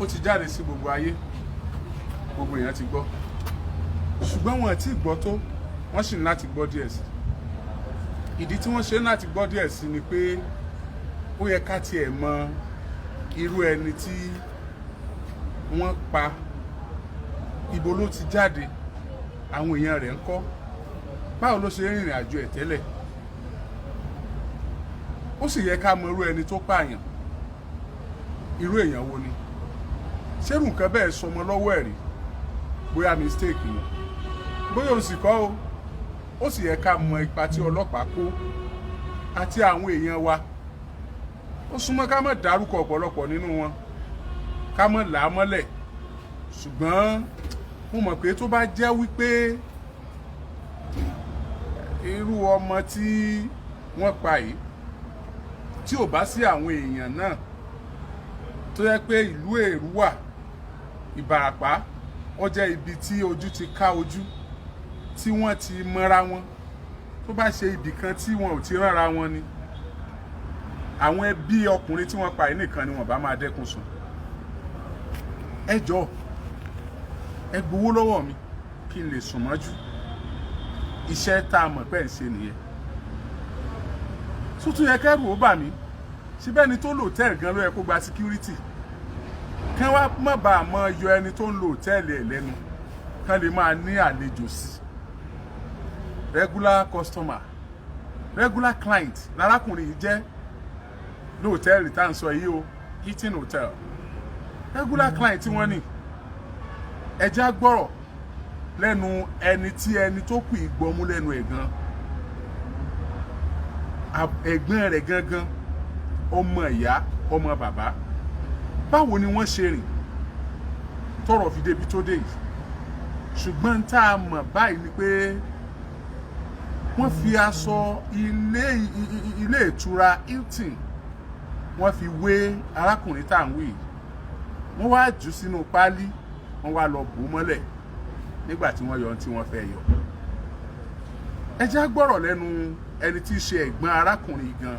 ó ti jáde sí gbogbo ayé, gbogbo èèyàn ti gbọ́, ṣùgbọ́n wọn ti gbọ́ tó, wọ́n sì ní láti gbọ́ díẹ̀ sí. Ìdí tí wọ́n ṣe láti gbọ́ díẹ̀ sí ni pé ó yẹ ká tiẹ̀ mọ irú ẹni tí wọ́n pa, ibo ló ti jáde, àwọn èèyàn rẹ̀ ń kọ́, báwo ló ṣe rìnrìn àjò ẹ̀ tẹ́lẹ̀. Ó sì yẹ ká mọ irú ẹni tó pààyàn, irú èèyàn wo ni, ṣérù nǹkan bẹ́ẹ̀ sọmọ lọ́wọ́ ẹ̀ rí, bóyá mistake ni, bóyá òun sì kọ́ o. Ó sì yẹ ká mọ ipa tí ọlọ́pàá kó àti àwọn èèyàn wa. Ó súnmọ́ ká má dárúkọ ọ̀pọ̀lọpọ̀ nínú wọn, ká má là á mọ́lẹ̀, ṣùgbọ́n mo mọ̀ pé tó bá jẹ́ wípé irú ọmọ tí wọ́n pa yìí tí ò bá sí àwọn èèyàn náà, tó yẹ pé ìlú Èrúwà, Ìbàràpá, ó jẹ́ ibi tí ojú ti ká ojú, tí wọ́n ti mọ́ra wọn, tó bá ṣe ibì kan tí wọn ò ti ránra wọn ni, àwọn ẹbí ọkùnrin tí wọ́n pa yìí nìkan ni wọ́n bá máa dẹ́kun sùn. Ẹ jọ̀ọ́, ẹ gbowó lọ́wọ́ mi kí n lè sùn mọ́jú. Iṣẹ́ tá a mọ̀ pé ń ṣe nìyẹn. Tuntun yẹ kẹ́rù ó bà mí, síbẹ̀ ni tó lò hòtẹ́ẹ̀lì gan ló yẹ kó gba security, kí wọ́n má bàa mọ yọ ẹni tó ń lo hòtẹ́ẹ̀lì ẹ̀ lẹ́nu, kán lè máa ní àlejò sí. Regular customer, regular client lárákùnrin yìí jẹ́ ní hòtẹ́ẹ̀lì tá à ń sọ yìí o, Hilton hotel. Regular client tí wọ́n ní, ẹjẹ́ gbọ́rọ̀ lẹ́nu ẹni tí ẹni tó kù ìgbọ́mú lẹ́nu ẹ̀ gan, ẹ̀gbọ́n rẹ̀ gangan, ọmọ ìyá, ọmọ bàbá. Báwo ni wọ́n ṣe rìn tọ́rọ̀ fi débi tó dé yìí? Ṣùgbọ́n tá a mọ̀ báyìí ni pé wọ́n fi aṣọ ilé ìtura Hilton, wọ́n fi wé arákùnrin tá à ń wí yìí. Wọ́n wá jù sínú páálí, wọ́n wá lọ bò mọ́lẹ̀ nígbà tí wọ́n yọ ohun tí wọ́n fẹ́ yọ. Ẹ jẹ́ gbọ́rọ̀ lẹ́nu ẹni tí í ṣe ẹ̀gbọ́n arákùnrin gan,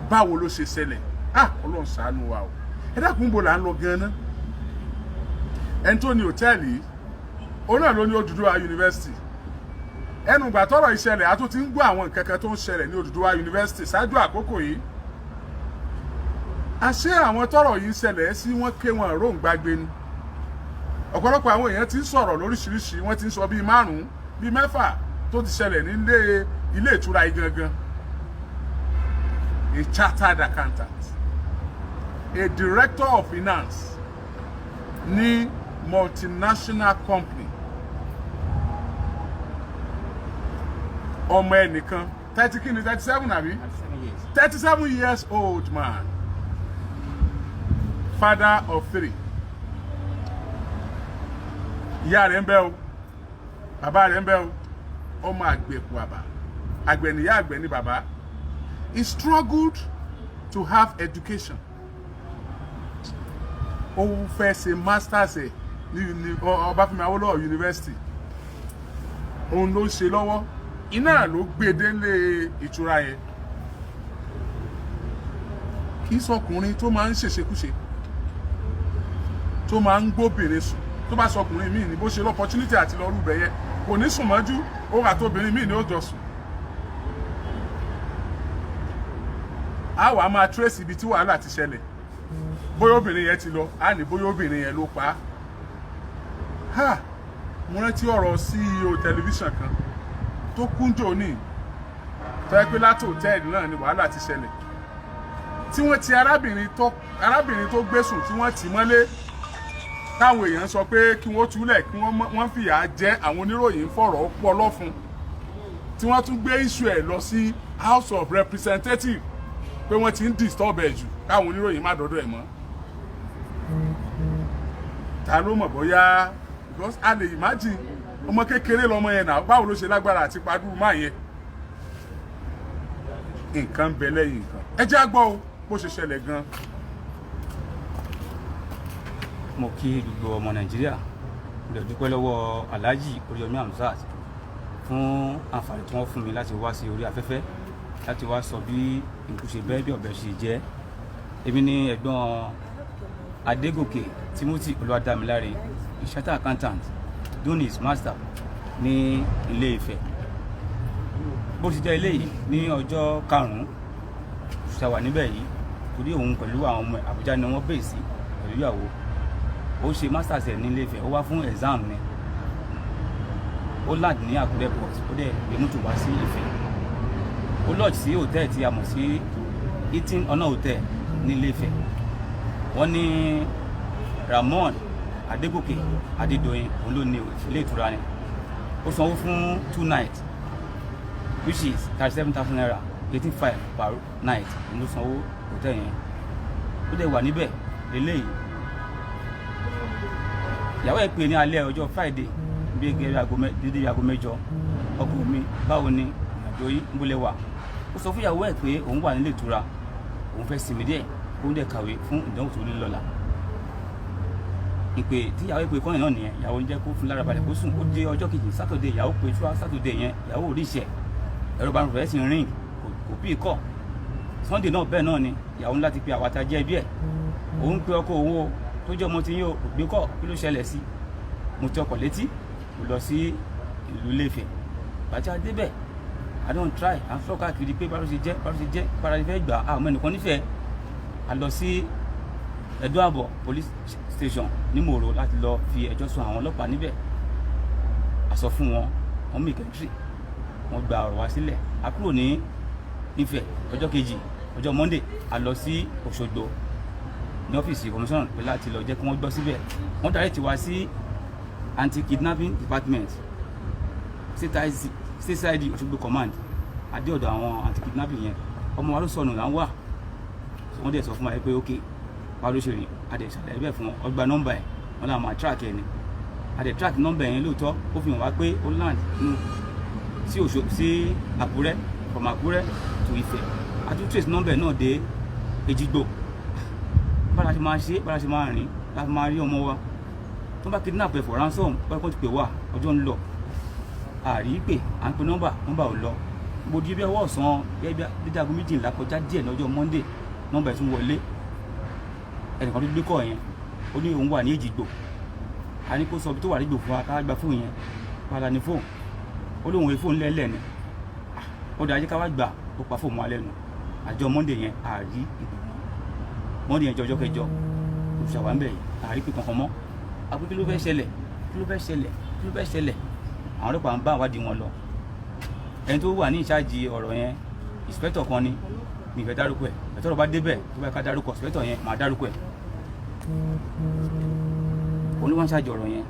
báwo ló ṣe ṣẹlẹ̀. Ọlọ́run ṣàánú wa o. Ẹ dákun bò là ń lọ gan-an. Ẹni tó ní hòtẹ́ẹ̀lì yìí, òun náà ló ní Odùduwà University. Ẹnu ìgbà tọ́rọ̀ ìṣẹ̀lẹ̀ a tún ti ń gbọ́ àwọn nǹkan kan tó ń ṣẹlẹ̀ ní Odùduwà University ṣáájú àkókò yìí. Àṣé àwọn tọ́rọ̀ yìí ń ṣẹlẹ̀ sí wọ́n ké wọn róǹgbàgbé ni. Ọ̀pọ̀lọpọ̀ àwọn èèyàn ti ń sọ̀rọ̀ lóríṣiríṣi, wọ́n ti ń sọ bíi 5 bíi 6 tó ti ṣẹlẹ̀ ní ilé ìtura yìí gangan. A chartered accountant, a director of finance ní multinational company, ọmọ ẹnìkan 37 àbí 37 years old man, father of 3. Ìyá rẹ̀ ń bẹ o, bàbá rẹ̀ ń bẹ o, ọmọ àgbẹ̀kù àbá, àgbẹ̀ níyá, àgbẹ̀ ní bàbá. He struggled to have education. Ó fẹ́ ṣe masters ẹ̀ ní Ọbáfẹ́mi Awólọ́wọ̀ University. Òun ló ṣe lọ́wọ́, iná ló gbé délé ìtura yẹn. Kì í sọkùnrin tó máa ń ṣèṣekúṣe, tó máa ń gbóbìnrin sùn. Tó bá sọkùnrin míì ní bó ṣe l'opportunity àti lọ rúbẹ̀ yẹn, kò ní sùn mọ́jú, òun àtobìnrin míì ní ó jọ sùn. A wá máa trace ibi tí wàhálà ti ṣẹlẹ̀. Bóyá obìnrin yẹn ti lọ, a ní bóyá obìnrin yẹn ló pa á. Mo rántí ọ̀rọ̀ CEO tẹlifíṣàn kan tó kúnjò ní, tó yẹ pé láti hòtẹ́ẹ̀lì náà ni wàhálà ti ṣẹlẹ̀. Tí wọ́n ti arábìnrin tó gbésùn tí wọ́n tì mọ́lé, táwọn èèyàn sọ pé kí wọ́n túlẹ̀, kí wọ́n fìyà jẹ àwọn oníròyìn fọ̀rọ̀ pọ̀ lọ́fun, tí wọ́n tún gbé issue ẹ̀ lọ sí House of Representatives pé wọ́n ti ń disturb ẹ̀ jù káwọn oníròyìn má dọ́dọ̀ ẹ̀ mọ́. Ta ló mọ̀ bóyá, because a lè imagine ọmọ kékeré lọmọ yẹn náà, báwo ló ṣe lágbára àti padú máa yẹn. Nǹkan ń bẹ lẹ́yìn nǹkan. Ẹ jẹ́ á gbọ́ o bó ṣe ṣẹlẹ̀ gan. Mo kí gbogbo ọmọ Nàìjíríà, mo dẹ̀ dúpẹ́ lọ́wọ́ Alhaji Oríyọmí Hamzat fún àǹfààní tí wọ́n fún mi láti wá sí orí afẹ́fẹ́ láti wá sọ bí nǹkan ṣe bẹ́ẹ̀ bí ọ̀bẹ ṣe jẹ́. Èmi ni ẹ̀gbọ́n Adégòkè Timothy Olúwadámiláre, chartered accountant, doing his master ní Ilé Ifẹ̀. Bó ti jẹ́ eléyìí ní ọjọ́ 5 ṣàwà níbẹ̀ yìí torí òun pẹ̀lú àwọn ọmọ Àbújá ni wọ́n bèèrè sí pẹ̀lú ìyàwó. Ó ṣe masters ẹ̀ ní Ilé Ifẹ̀, ó wá fún exam ni. Ó land ní Àkúrẹ́ port, ó dẹ̀ gbé mọ́tò wá sí Ifẹ̀. Ó lodge sí hòtẹ́ẹ̀ tí a mọ̀ sí Hilton Honor Hotel ní Ilé Ifẹ̀. Wọ́n ní Ramon Adégòkè Adédoyin òun ló ní ilé ìtura ni. Ó sanwó fún 2 nights which is 37,000 naira, 18,500 per night ló sanwó hòtẹ́ẹ̀ yẹn. Ó dẹ̀ wà níbẹ̀ lélẹ́yìí. Ìyàwó ẹ̀ pè ní alẹ́ ọjọ́ Friday bí dédé aago 8. Ọkọ mi báwo ni ìrìnàjò yìí ń bólẹ̀ wà. Ó sọ fún ìyàwó ẹ̀ pé òun wà nílé ìtura, òun fẹ́ sinmi díẹ̀, òun dẹ̀ kàwé fún ìdánwò tó ní lọ́la. Ìpè tí ìyàwó ìpè kọ́yìn náà nìyẹn, ìyàwó ń jẹ́ kó fún lára balẹ̀ kó sùn. Ó dé ọjọ́ kejì Saturday, ìyàwó pé ṣúra Saturday yẹn ìyàwó ò rí iṣẹ́, ẹ̀rọ bá ń rẹ̀ sí ring kò bí kọ́. Sunday náà bẹ́ẹ̀ náà ni ìyàwó ńlá ti pe àwàtà jẹ́ ẹbí ẹ̀. Òun pe ọkọ òun o tó jẹ́ ọmọ tí yín o kò gbé kọ́, kí ló ṣẹlẹ̀ sí? Mo ti ọkọ̀ létí, mo lọ sí ìlú Ilé Ifẹ̀. Bàtà débẹ̀, I don't try, à ń sọ káàkiri pé báwo ṣe jẹ́ para ìfẹ́ gbà á ọmọ ẹnìkan nífẹ̀ẹ́. A lọ sí Ẹ̀dó Àbọ̀ police station ní Mòró láti lọ fi ẹjọ́ sùn àwọn ọlọ́pàá níbẹ̀. A sọ fún wọn, wọ́n make entry, wọ́n gba ọ̀rọ̀ wá sílẹ̀. A kúrò ní Ifẹ̀ ọjọ́ kejì, ọjọ́ Monday, a lọ sí Òṣogbo ní ọ́fíìsì commission pé láti lọ jẹ́ kí wọ́n gbọ́ síbẹ̀. Wọ́n direct wá sí anti-kidnapping department CID Òṣogbo command. Adé ọ̀dọ̀ àwọn anti-kidnapping yẹn, ọmọ wa ló sọnù là ń wà. Wọ́n dẹ̀ sọ fún wa pé ok báwo ló ṣe rìn, a dẹ̀ ṣàlàyé bẹ́ẹ̀ fún wọn. Wọ́n gba nọ́mbà ẹ̀, wọ́n náà máa track ẹ̀ ni. A dẹ̀ track nọ́mbà yẹn lóòótọ́, ó fi hàn wá pé ó land sí Àkúrẹ́, from Àkúrẹ́ to Ifẹ̀. A tún trace nọ́mbà náà dé Èjìgbò. Bára ṣe máa ṣe, bára ṣe máa rìn láti máa rí ọmọ wa. Tó bá kidnap ẹ̀ for ransom, wọ́n ti pè wá, ọjọ́ ń lọ. Àrí pé à ń pe nọ́mbà ò lọ. Mo di bí ọwọ́ ọ̀sán dédé aago 12 kọjá díẹ̀ lọ́jọ́ Monday, nọ́mbà ẹ̀ tún wọlé. Ẹnìkan tó gbé kọ́ yẹn, ó ní òun wà ní Èjìgbò. A ní kó sọ bí tó wà nígbò fún wa ká gba fóònù yẹn, padà ní fóònù. Ó lóun wé fóònù lẹ́lẹ̀ ni. Ó dájú ká wá gbà, ó pa fóònù wa lẹ́nu. Àjọ Monday yẹn àrí ìpè. Monday yẹn jẹ́ ọjọ́ kẹjọ, òṣàwà ń bẹ̀ yìí, àrí pé kankan mọ́. Àpò kí ló fẹ́ ṣẹlẹ̀? Àwọn ọlọ́pàá ń bá àwádìí wọn lọ. Ẹni tó wà ní ìṣáàjì ọ̀rọ̀ yẹn, inspector kan ni, mi fẹ́ dárúkọ ẹ̀. Ẹ̀tọ́rọ̀ bá débẹ̀ tó bá ká dárúkọ inspector yẹn, màá dárúkọ ẹ̀. Oníwọ̀n ṣáàjì ọ̀rọ̀ yẹn,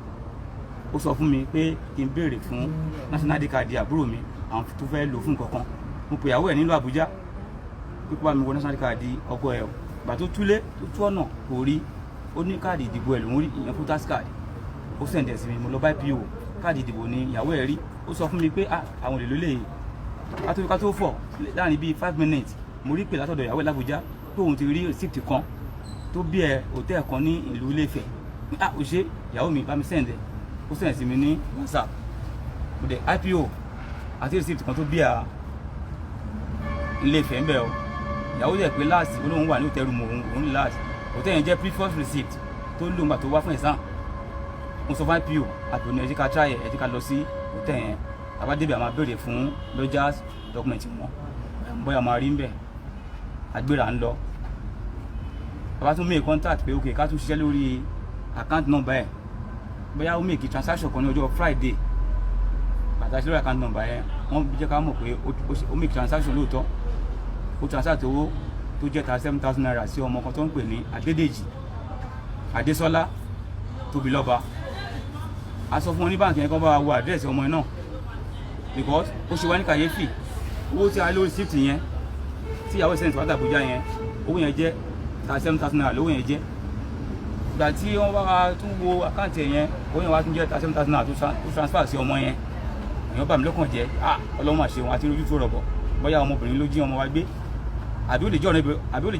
ó sọ fún mi pé kí n béèrè fún national ID card àbúrò mi, àwọn tó fẹ́ lò fún kankan. Mo pè ìyàwó ẹ̀ nílùú Àbújá pé kó bá mi wọ national ID card ọkọ ẹ̀. Ìgbà tó túlé tó tú ọ̀nà kò rí, ó ní káàdì ìdìbò ẹ̀ lòún rí, ìyẹn voters card. Ó sẹ̀ǹdẹ̀ sí mi, mo lọ bá PO, káàdì ìdìbò ni ìyàwó ẹ̀ rí. Ó sọ fún mi pé àwọn olè ló lè ká tó fọ̀ láàrin bíi 5 minutes. Mo rí pé látọ̀dọ̀ ìyàwó ẹ̀ l'Àbújá pé òun ti rí receipt kan tó bí ẹ hòtẹ́ẹ̀ kan ní ìlú Ilé Ifẹ̀. Ó ṣe ìyàwó mi bá mi sẹ̀ǹdẹ̀, ó sẹ̀ǹdẹ̀ sí mi ní WhatsApp. Mo dẹ̀ IPO àti receipt kan tó bí ẹ Ilé Ifẹ̀ ń bẹ̀ o. Ìyàwó yẹ pé last olóhùn wà ní hòtẹ́ẹ̀ room òun ní last. Hòtẹ́ẹ̀ yẹn jẹ́ previous receipt tó lò nígbà tó wá fún exam. Mo sọ fún IPO àbò ní ẹ jẹ́ ká try ẹ jẹ́ ká lọ sí hòtẹ́ẹ̀ yẹn. Àbá débi àmà béèrè fún lodgers document wọn. Bóyá máa rí ń bẹ̀. Agbéra ń lọ. Bàbá tún make contact pé ok ká tún ṣiṣẹ́ lórí account number ẹ̀. Bóyá ó make transaction kan ní ọjọ́ Friday. Bàtà ṣe lórí account number ẹ̀, wọ́n jẹ́ ká mọ̀ pé ó make transaction lóòótọ́. Ó transact owó tó jẹ́ 37,000 naira sí ọmọ kan tó ń pè ní Adédèjì Adésọ́lá Tóbilọ́ba. A sọ fún wọn ní báǹkì yẹn kó bá wa wo àdírẹ́sì ọmọ yẹn náà because ó ṣe wá ní kàyéfì. Owó tí a lórí receipt yẹn tí ìyàwó ìṣẹ́ni tìwátà Àbújá yẹn, owó yẹn jẹ́ 37,000 naira lówó yẹn jẹ́. Ìgbà tí wọ́n bá tún wo àkáǹtì yẹn, owó yẹn wá tún jẹ́ 37,000 naira tó transfer sí ọmọ yẹn. Èèyàn bà mí lọ́kàn jẹ́ Ọlọ́run àṣẹ wọn àti ojú tó rọ̀bọ̀ bóyá ọmọbìnrin ló jí ọmọ wa gbé àbí ó lè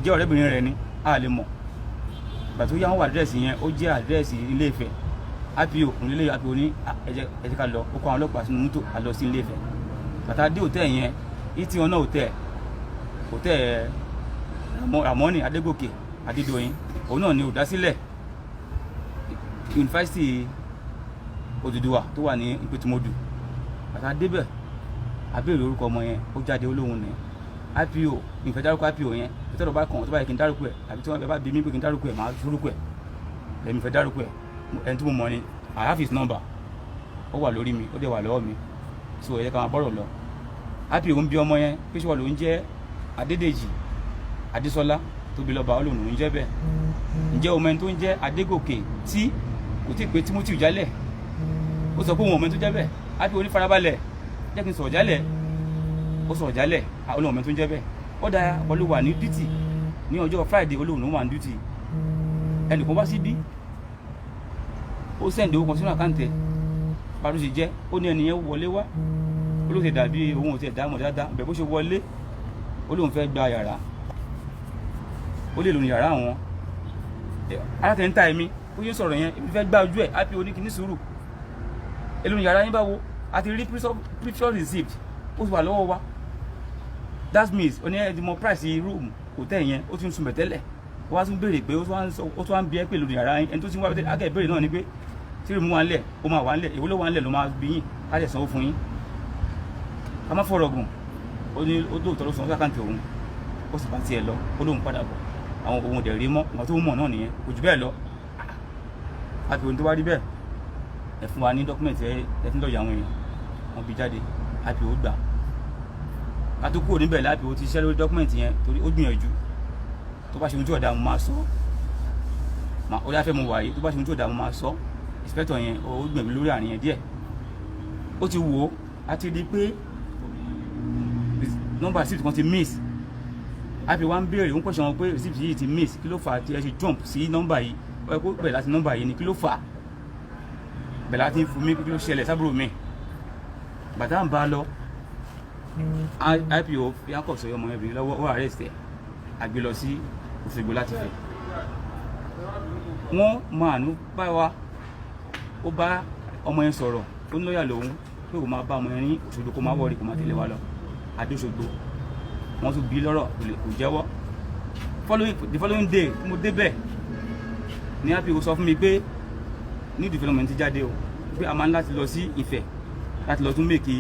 jẹ́ ọ̀rẹ́bìnrin rẹ̀ ni a lè mọ̀. Ìgbà tó yá wọn wà àdírẹ́sì yẹn, ó jẹ́ àdírẹ́sì Ilé Ifẹ̀. IPO nílé IPO ní ẹ jẹ́ ká lọ, ó kó àwọn ọlọ́pàá sínú mọ́tò a lọ sí Ilé Ifẹ̀. Bàtà dé hòtẹ́ẹ̀ yẹn, Hilton Honor Hotel Ramon Adégòkè Adédoyin òun náà ni olùdásílẹ̀ yunifásitì Odùduwà tó wà ní Ìpètùmọdù. Àtà débẹ̀ abéèrè orúkọ ọmọ yẹn ó jáde olóhùn ní IPO ìfẹ́ dárúkọ IPO yẹn ìtọ́rọ̀ bá kàn tó bá yẹ kí n dárúkọ ẹ̀ àbí tí wọ́n bá bí mi pé kí n dárúkọ ẹ̀ máa dárúkọ ẹ̀ lẹ́mi fẹ́ dárúkọ ẹ̀ ẹni tí mo mọ̀ ni I have his number ó wà lórí mi ó dẹ̀ wà lọ́wọ́ mi so ẹ̀yẹ ká máa bọ́rọ̀ lọ. IPO ń bí ọmọ yẹn pé ṣọ́ọ̀ ló ń jẹ́ Adédèjì Adésọlá tóbi lọ́ba olóhùn ló ń jẹ́ bẹ́ẹ̀ ǹjẹ́ ọmọ ẹni tó ń jẹ́ Adégòkè tí kò tí ì pé Timothy Jálẹ̀ ó sọ pé òun ọmọ ẹni tó jẹ́ bẹ́ẹ̀ IPO ní farabalẹ̀ jẹ́ kí n sọ̀rọ̀ jálẹ̀ ó sọ̀rọ̀ jálẹ̀ olóhùn ọmọ ẹni tó ń jẹ́ bẹ́ẹ̀ ó dáa ọ̀pọ̀lọpọ̀ wà ní duty ní ọjọ́ Friday olóhùn ló wà ní duty ẹnìkan wá sí bí ó sẹ́ǹdì owó kan sínú àkáǹtì ẹ̀ bá ló ṣe jẹ́ ó ní ẹnìyẹn wọlé wá ó ló ṣe dàbí òun ò tiẹ̀ dáhùn dáadáa bẹ̀ bó ṣe wọlé ó lóun fẹ́ gba yàrá ó lè lò ní yàrá àwọn alátẹ̀ńtà ẹ̀mí ó yẹ sọ̀rọ̀ yẹn ibi fẹ́ gbá ojú ẹ̀ IPO ní kíní sùúrù èlò ní yàrá yín báwo àti rí previous receipt ó sì wà lọ́wọ́ wa that means ó ní ẹ̀dí mọ price room hotel yẹn ó ti ń sunbẹ̀ tẹ́lẹ̀ ó wá tún béèrè pé ó tún wá ń bí ẹ pé èlò ní yàrá yín ẹni tó ti ń wá bẹ́ẹ̀ akẹ́ ìbéèrè náà ni pé tí rèmú wa ń lẹ̀ ó máa wà ń lẹ̀ èwo ló wà ń lẹ̀ ló máa bí yín á lẹ̀ sanwó fún yín ká má fọ̀rọ̀ gùn ó ní ó dóòtọ́ ló sanwó sí àkáǹtì òun ó sì bá tiẹ̀ lọ ó lóun padà bọ̀ àwọn ohun dẹ̀ rí mọ́ nǹkan tó mọ̀ náà nìyẹn kò jù bẹ́ẹ̀ lọ àti ohun tó wá rí bẹ́ẹ̀ ẹ fún wa ní dọ́kúmẹ̀ntì ẹ fún lọ́ọ̀yà àwọn èèyàn wọn bí jáde IPO gbà ká tó kúrò níbẹ̀ IPO ti ṣiṣẹ́ lórí dọ́kúmẹ̀ntì yẹn torí ó gbìyànjú tó bá ṣe ohun tí ọ̀dà mo máa sọ ó dáfẹ́ mo wà yìí tó bá ṣe ohun tí ọ̀dà mo máa sọ inspector yẹn ó gbìyànjú lórí àárín yẹn díẹ̀ ó ti wò ó a ti rí pé nọ́mbà receipt kan ti miss IPO wa ń béèrè ń pèsè wọn pé receipt yìí ti miss kí ló fà á tí ẹ ṣe jump sí nọ́mbà yìí ó yẹ kó bẹ̀rẹ̀ láti nọ́mbà yìí ni kí ló fà á bẹ̀rẹ̀ láti fún mi kí ló ṣẹlẹ̀ sábúrò mi bàtà ń bá a lọ IPO fi akọ̀ sọ ọmọ ẹbìnrin lọ́wọ́ ó arrest ẹ̀ àgbé lọ sí Òṣogbo láti fẹ́ wọ́n máa nú bá wa ó bá ọmọ yẹn sọ̀rọ̀ ó ní lọ́ọ̀yà lòun pé kò máa bá ọmọ yẹn ní Òṣogbo kó máa wọ̀rí kó máa tẹ̀lé wa lọ Adóṣogbo wọ́n tún bí lọ́rọ̀ kò jẹ́wọ́ the following day tí mo débẹ̀ ní IPO sọ fún mi pé new development ti jáde o pé a máa ń láti lọ sí Ifẹ̀ láti lọ tún make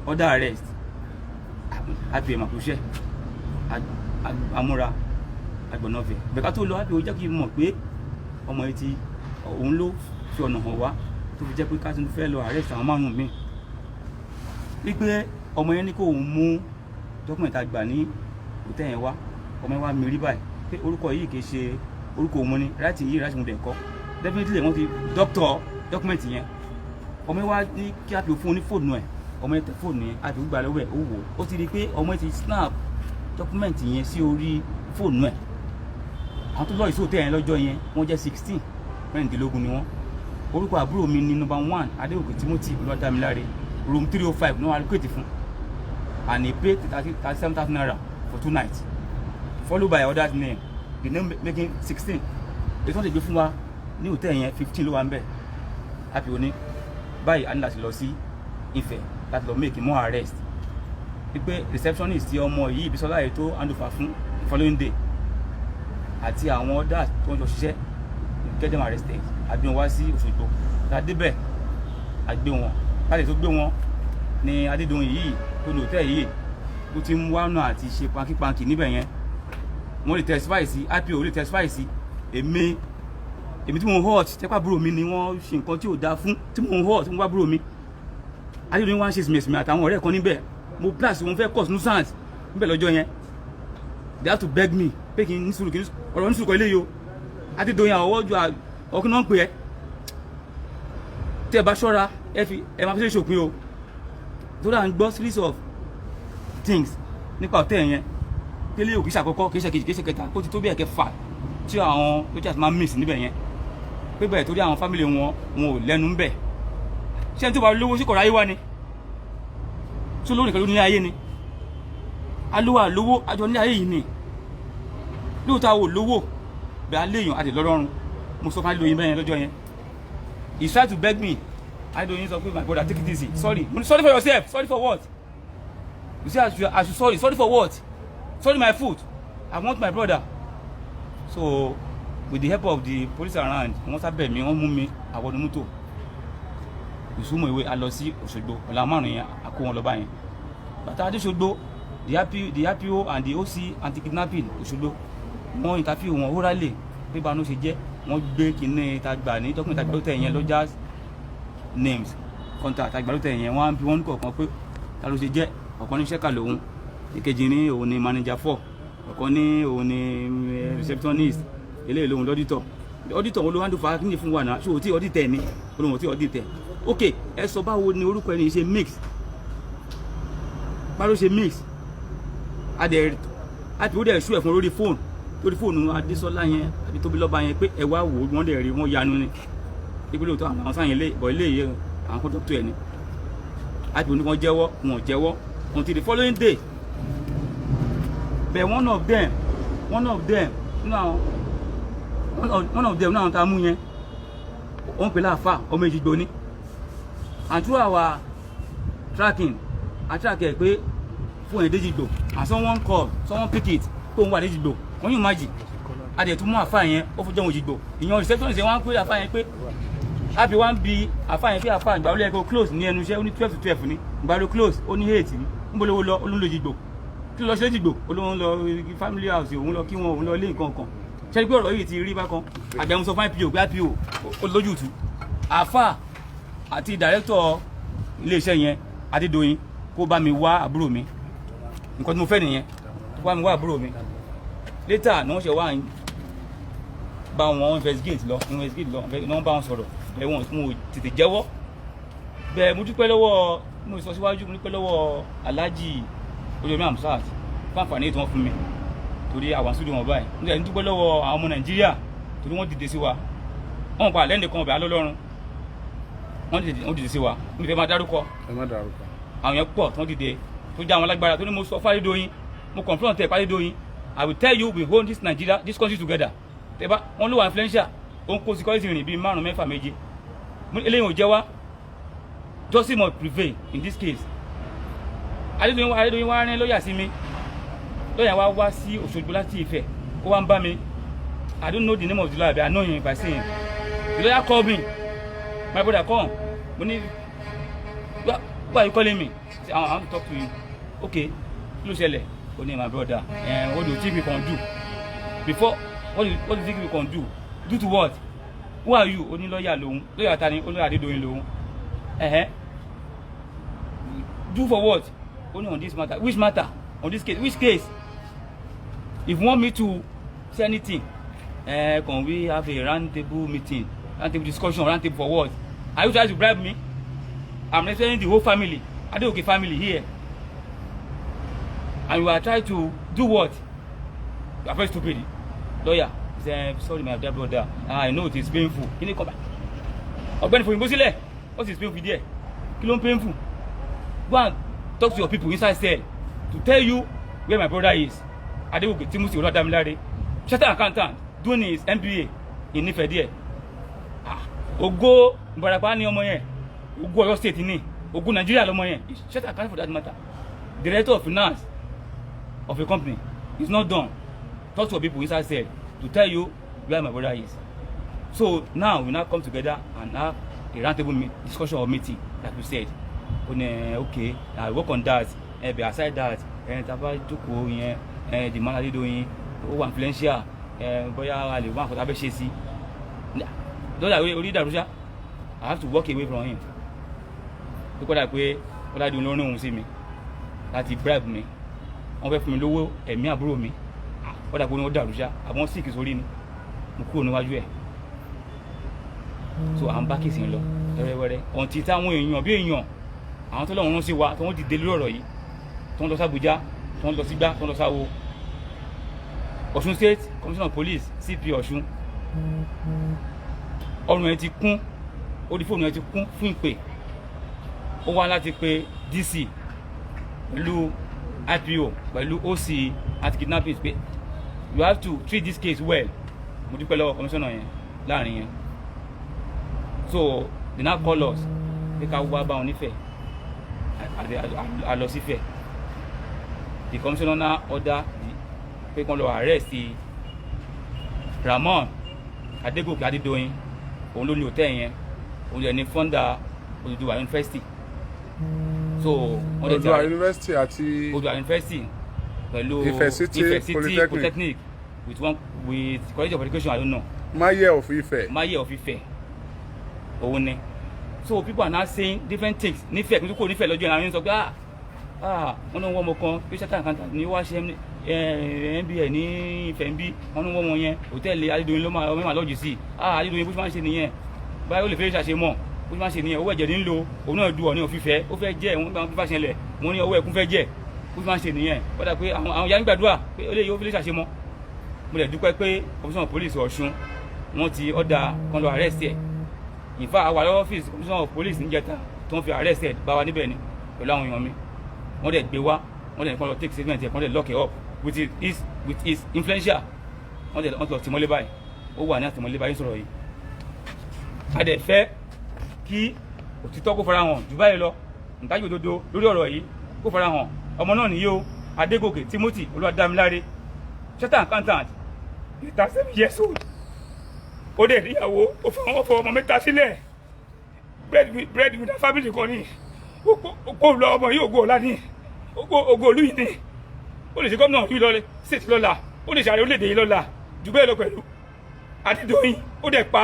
order arrest IPO màkúṣẹ́ amúra agbọ̀nàfẹ̀ bẹ̀ká tó lọ IPO jẹ́ kí n mọ̀ pé ọmọ yìí ti òun ló fi ọ̀nà hàn wá tó fi jẹ́ pé ká tún fẹ́ lọ arrest àwọn márùn-ún mi wípé ọmọ yẹn ní kó òun mú document àgbà ní hotel yẹn wá ọmọ yẹn wá mi rí báyìí pé orúkọ yìí kì í ṣe orúkọ òun ni láti yí láti mú dẹ̀ kọ́ definitely wọ́n ti doctor document yẹn ọmọ yẹn wá ní kí IPO fún un ní fóònù ẹ̀ ọmọ yẹn tẹ fóònù yẹn IPO gbà lọ́wọ́ ẹ̀ ó wò ó ti rí i pé ọmọ yẹn ti snap document yẹn sí orí fóònù ẹ̀ àwọn tó lọ ìṣó hotel yẹn lọ́jọ́ yẹn wọ́n jẹ́ 16 mẹ́rìndínlógún ni wọ́n orúkọ àbúrò mi ní number 1 Adégòkè Timothy Olúwadámiláre room 305 ní wọ́n allocate fún and he paid 37,000 naira for 2 nights followed by other name the name making 16 èyí tó ń ṣe gbé fún wa ní hotel yẹn 15 ló wà ń bẹ̀ IPO ní báyìí a ní láti lọ sí Ifẹ̀ láti lọ make more arrest wípé receptionist ti ọmọ yìí Bísọ́lá yìí tó hand over fún following day àti àwọn others tó ń jọ ṣiṣẹ́ get them arrested àgbé wọn wá sí Òṣogbo ládébẹ̀ àgbé wọn láti tó gbé wọn ní Adédoyin yìí tó ní hotel yìí tó ti ń wá náà àti ṣe pankipanki níbẹ̀ yẹn wọ́n lè testify sí IPO lè testify sí èmi tí mo ń hot tẹ́pà búrò mi ni wọ́n ṣe nǹkan tí ò dáa fún tí mo ń hot tí mo bá búrò mi Adédoyin wá ń ṣe ìsìnmẹ̀sìnmẹ̀ àtàwọn ọ̀rẹ́ kan níbẹ̀ mo blast wọn fẹ́ cause nuisance níbẹ̀ lọ́jọ́ yẹn they have to beg me pé kí n ní sùúrù ọ̀rọ̀ ní sùúrù kọ́ ilé yìí o Adédoyin àwọ̀ ju ọkùnrin náà ń pè ẹ́ tí ẹ bá ṣọ́ra ẹ máa fi ṣe ṣòpin o tó dáa ń gbọ́ series of things nípa ọ̀tẹ̀ yẹn tẹ́lẹ̀ òkè ṣàkọ́kọ́ kì í ṣe kejì kì í ṣe kẹta ó ti tó bí ẹ̀kẹfà tí àwọn lójúàti máa ń miss níbẹ̀ yẹn pé bẹ́ẹ̀ torí àwọn family wọn ò lẹ́nu ń bẹ̀ ṣé ẹni tó bá lówó sí kọ̀ọ̀rọ̀ ayé wa ni tó lórí nìkan ló ní ayé ni alówó àlówó àjọ ní ayé yìí ni lóòótọ́ àwọn olówó bẹ́ẹ̀ aléèyàn àti lọ́rọ́run mo sọ fún Adédoyin bẹ́ẹ̀ yẹn lọ́jọ́ yẹn he tried to beg me Adédoyin sọ pé my brother take it easy sorry sorry for yourself sorry for what you say I should sorry for what sorry my food I want my brother so with the help of the police around wọ́n sábẹ̀ mi wọ́n mú mi àwọn mọ́tò ìsúnmọ̀ ìwé a lọ sí Òṣogbo ọ̀la márùn-ún yẹn a kó wọn lọ báyẹn bàtà adé Òṣogbo the RPO and the OC anti-kidnapping Òṣogbo wọ́n interview wọn orally pé báwọn ṣe jẹ́ wọ́n gbé kinní ìtagbà ní tọkùnrin ìtagbà ló tẹ̀ yẹn lọ́jà names contact ìtagbà ló tẹ̀ yẹn wọ́n á bí wọ́n ní kọ̀ọ̀kan pé ta ló ṣe jẹ́ ọ̀kan ní sẹ́kà lòun ìkejì ní òun ní manager 4 ọ̀kan ní òun ní receptionist eléyìí lòun lọ́dítọ̀ auditor wọn ló handle fún akíní fún wa náà ṣòwò tí auditor ni olóhùn tí auditor ok ẹ sọ báwo ni orúkọ ẹni ṣe mix báwo ṣe mix adẹ àti ó dẹ̀ ṣú ẹ̀ fún lórí fóònù Adésọlá yẹn àbí Tóbilọ́ba yẹn pé ẹ wá wò ó wọ́n dẹ̀ rí wọ́n yanu ni ìpínlẹ̀ òtún àwọn sáyẹn lé ìbọ̀ ilé yìí àwọn kan dọ́kítọ̀ ẹ̀ ni àti òní kan jẹ́wọ́ wọn ò jẹ́wọ́ until the following day but one of them náà tá a mú yẹn wọ́n pè láàfà ọmọ Èjìgbò ni and through our tracking I track ẹ̀ pé fún ẹ̀ d'Èjìgbò and someone pick it kó ń wà d'Èjìgbò wọ́n yóò má jì adẹ̀ tún mú àfà yẹn ó fún jẹun Èjìgbò ìyẹn receptionist wọ́n á pè àfà yẹn pé àbí wọ́n bí àfà yẹn pé àfà ìgbà wọlé ẹ̀kọ́ close ní ẹnu iṣẹ́ ó ní 12 to 12 ní ìgbà ló close ó ní 8 ní ń bọ́ lówó lọ olóńlò Èjìgbò kí lọ sí Èjìgbò olóhùn lọ family house òun lọ kí wọn òun lọ lé nǹkan kan ṣe pé ọ̀rọ̀ yìí ti rí bákan àgbẹ̀mú sọ fún IPO pé IPO olójútu àfà àti director iléeṣẹ́ yẹn Adédoyin kó bá mi wá àbúrò mi nǹkan tí mo fẹ́ nìyẹn kó bá mi wá àbúrò mi later ni wọ́n ṣe wá bá wọn investigate lọ ní wọ́n bá wọn sọ̀rọ̀ ẹ̀wọ̀n mo tètè jẹ́wọ́ bẹ́ẹ̀ mo dúpẹ́ lọ́wọ́ mo sọ síwájú mo dúpẹ́ lọ́wọ́ Alhaji Oríyọmí Hamzat fún àǹfààní tí wọ́n fún mi torí àwọn studio wọn báyìí mo tẹ̀ dúpẹ́ lọ́wọ́ àwọn ọmọ Nàìjíríà torí wọ́n dìde sí wa wọ́n pa lẹ́nu kan ọ̀bẹ alọ́lọ́run wọ́n dìde sí wa mo fẹ́ máa dárúkọ àwọn yẹn pọ̀ tó dìde tó já àwọn alágbára tó ní mo sọ f'Adédoyin mo confront ẹ̀ f'Adédoyin I will tell you we hold this Nigeria this country together tẹ́bá wọ́n ló wà influential ó ń kó security rìn bíi 5 6 7 eléyìí ò jẹ́ wá justice must prevail in this case Adédoyin wá rán lọ́ọ̀yà sí mi lọ́ọ̀yà wá sí Òṣogbo láti Ifẹ̀ ó wá ń bá mi I don't know the name of the lawyer but I know him by saying the lawyer called me my brother come mo ní why are you calling me say I want to talk to you okay kí ló ṣẹlẹ̀ ó ní my brother what do you think we can do before what do you think we can do to what who are you ó ní lọ́ọ̀yà lòun lọ́ọ̀yà ta ni ó ní Adédoyin lòun do for what only on this matter which matter on this case which case if you want me to say anything can we have a round table meeting round table discussion round table for what are you trying to bribe me I'm representing the whole family Adeoke family here and you are trying to do what you are very stupid lawyer he say sorry my dear brother I know it is painful kí ni come back ọ̀gbẹ́ni fòyìnbó sílẹ̀ what is painful there kí ló ń painful go and talk to your people inside cell to tell you where my brother is Adeoke Timothy Olúwadámiláre chartered accountant doing his MBA in Ifẹ̀ there Ògo Ìbàràpá ni ọmọ yẹn Ògo Ọ̀yọ́ state ni Ògo Nigeria lọmọ yẹn chartered accountant for that matter director of finance of a company is not done talk to your people inside cell to tell you where my brother is so now we now come together and have a roundtable discussion or meeting like we said okay I work on that but aside that taba jókòó yẹn the man Adédoyin ó wà influential bóyá a lè wá nǹkan tá a fẹ́ ṣe sí lọ́dà orí ìdàrúṣà I have to walk away from him ó kọ́dà pé Ọládùn ló rán òun sí mi láti bribe mi wọ́n fẹ́ fún mi lówó ẹ̀mí àbúrò mi kọ́dà pé wọ́n dàrúṣà àbọ̀n sick sórí ni mo kúrò níwájú ẹ̀ so à ń bá kìsìn lọ wẹ́rẹ́wẹ́rẹ́ ọ̀ntì táwọn èèyàn bí èèyàn àwọn tó lọ́wọ́ rán sí wa tó wọ́n dìde lórí ọ̀rọ̀ yìí tó ń lọ sí Àbújá tó ń lọ sí gbá tó ń lọ sáwo Ọ̀ṣun State Commissioner of Police CP Ọ̀ṣun ọrùn ẹ̀ ti kún orí fóònù ẹ̀ ti kún fún ìpè ó wá láti pe DC pẹ̀lú IPO pẹ̀lú OC anti-kidnapping pé you have to treat this case well mo dúpẹ́ lọ́wọ́ commissioner yẹn láàrin yẹn so they now call us pé ká wá bá wọn nífẹ̀ẹ́ a lọ sífẹ̀ the commissioner now order pé kán lọ arrest Ramon Adégòkè Adédoyin òun ló ní hòtẹ́ẹ̀lì yẹn òun yẹn ní founder Odùduwà University so wọ́n dẹ̀ ti Odùduwà University àti Odùduwà University pẹ̀lú Ifẹ̀ City Polytechnic with College of Education I don't know. Maye of Ifẹ̀. Maye of Ifẹ̀ òun ni so people are now saying different things nífẹ̀ẹ́ kí n tó kó nífẹ̀ẹ́ lọ́jọ́ ìlànà yẹn sọ pé wọ́n ní wọ́n ọmọ kan pé ṣẹ́tà kan ní wá ṣe MBA ní Ifẹ̀ ń bí wọ́n ní wọ́n ọmọ yẹn hòtẹ́ẹ̀lì Adédoyin ló máa lọ́jù sí Adédoyin bó ṣe máa ń ṣe nìyẹn báyìí ó lè fẹ́ ṣàṣe mọ̀ bó ṣe máa ń ṣe nìyẹn owó ẹ̀jẹ̀ nílò òun náà du Ọọ̀ni of Ifẹ̀ ó fẹ́ jẹ́ òun gbà fífa ṣẹlẹ̀ wọ́n ní owó ẹ̀kún fẹ́ jẹ́ bó ṣe máa ń ṣe nìyẹn wọ́n dà pé àwọn ìyá ń gbàdúrà pé ó lè yóò fi lè ṣàṣe mọ́ mo lè dúpẹ́ pé commissioner of police Ọ̀ṣun wọ́n ti ọ̀dà kan lọ arrest ẹ̀ ìfà àwa lọ́wọ́ ọ́fíìsì commissioner of police níjẹta tó ń fi arrest ẹ̀ bá wa níbẹ̀ ni pẹ̀lú àwọn èèyàn mi wọ́n dẹ̀ gbé wá wọ́n dẹ̀ kàn lọ take statement ẹ̀ kàn dẹ̀ lock it up with his influential wọ́n dẹ̀ lọ tìmọ́lé báyìí ó wà ní àtìmọ́lé báyìí sọ̀rọ̀ yìí a dẹ̀ fẹ́ kí òtítọ́ kó fara hàn jù báyìí lọ ntájú òdodo lórí ọ̀rọ̀ yìí kó fara hàn ọmọ náà nìyí o Adégòkè Timothy Olúwadámiláre chartered accountant 37 years old ó dẹ̀ níyàwó ó fọ ọmọ mẹ́ta sílẹ̀ bread with family kan ní ó lọ ọmọ yìí ògo ọ̀la ní ògo olú yìí ní ó lè ṣe gómìnà yìí lọ́lẹ̀ state lọ́la ó lè ṣàrẹ orílẹ̀-èdè yìí lọ́la jù bẹ́ẹ̀ lọ pẹ̀lú Adédoyin ó dẹ̀ pa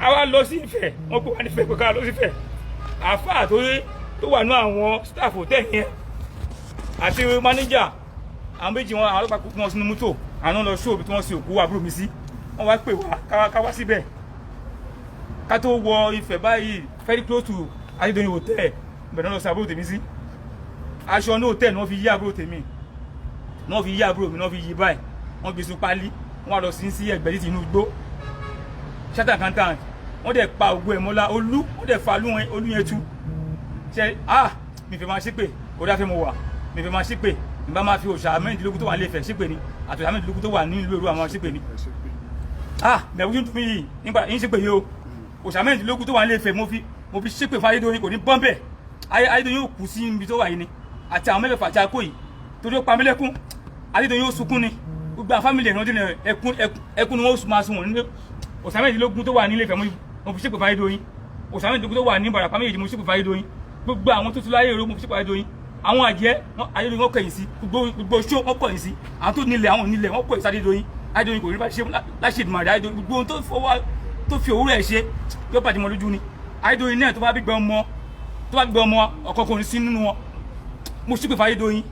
á wá lọ sí Ifẹ̀ wọ́n kó wá nífẹ̀ẹ́ pé ká lọ sí Ifẹ̀ àáfàá tó wà ní àwọn staff hotel yẹn àti manager àwọn méjì wọn àwọn ọlọ́pàá kó wọn sínú mọ́tò àwọn lọ ṣóòbí tí wọ́n sin òkú àbúrò mi sí wọ́n wá pè wá ká wá síbẹ̀ ká tó wọ Ifẹ̀ báyìí very close to Adédoyin hotel bẹ̀rẹ̀ lọ sí àbúrò tèmi sí aṣọ ní hotel ni wọ́n fi yí àbúrò tèmi ni wọ́n fi yí àbúrò mi ni wọ́n fi yí báyìí wọ́n gbé sun pálí wọ́n wá lọ sí ẹgbẹ́ títí inú igbó chartered accountant wọ́n dẹ̀ pa ògo ẹ̀ mọ́lá olú wọ́n dẹ̀ fa olú yẹn tú ṣe mi fẹ́ máa ṣépè ó dáfẹ́ mo wà mi fẹ́ máa ṣépè nígbà máa fi òòṣà mẹ́rìndínlógún tó wà ní Ifẹ̀ ṣépè ni àti òòṣà mẹ́rìndínlógún tó wà ní ìlú Èrú àwọn ṣépè ni bẹ̀rù yín tún fi yìí nígbà yín ṣépè yìí o òòṣà mẹ́rìndínlógún tó wà ní Ifẹ̀ mo fi ṣépè fún Adédoyin kò ní bọ́m̀bẹ̀ Adédoyin yóò kú sí ibi tó wà yìí ni àti àwọn mẹ́fẹ̀ẹ̀fà àti akó yìí torí ó pa mí lẹ́kún Adédoyin yóò sunkún ni gbogbo àwọn fámìlì ìrántí ni ẹkún ni wọ́n máa sun wọn nílé òòṣà mẹ́rìndínlógún tó wà ní Ifẹ̀ mo fi ṣépè fún Adédoyin òòṣà mẹ́rìndínlógún tó wà ní Ìbàràpá méjèèjì mo ṣépè fún Adédoyin gbogbo àwọn tó tún láyé Èrú mo fi ṣépè fún Adédoyin àwọn àjẹ́ Adédoyin wọ́n kẹ̀yìn sí gbogbo ṣó wọ́n kọ̀yìn sí àwọn tó nílẹ̀ àwọn nílẹ̀ wọ́n kọ̀yìn sí Adédoyin kò ní bá ṣe láṣẹ ìdùnnú àdé Adédoyin gbogbo ohun tó fi òwúrọ̀ ẹ̀ ṣe yóò bàjẹ́ mọ́ lójú ni Adédoyin náà tó bá gbé ọmọ ọ̀kọ̀ọ̀kan sí nínú wọn mo ṣípè fún Adédoyin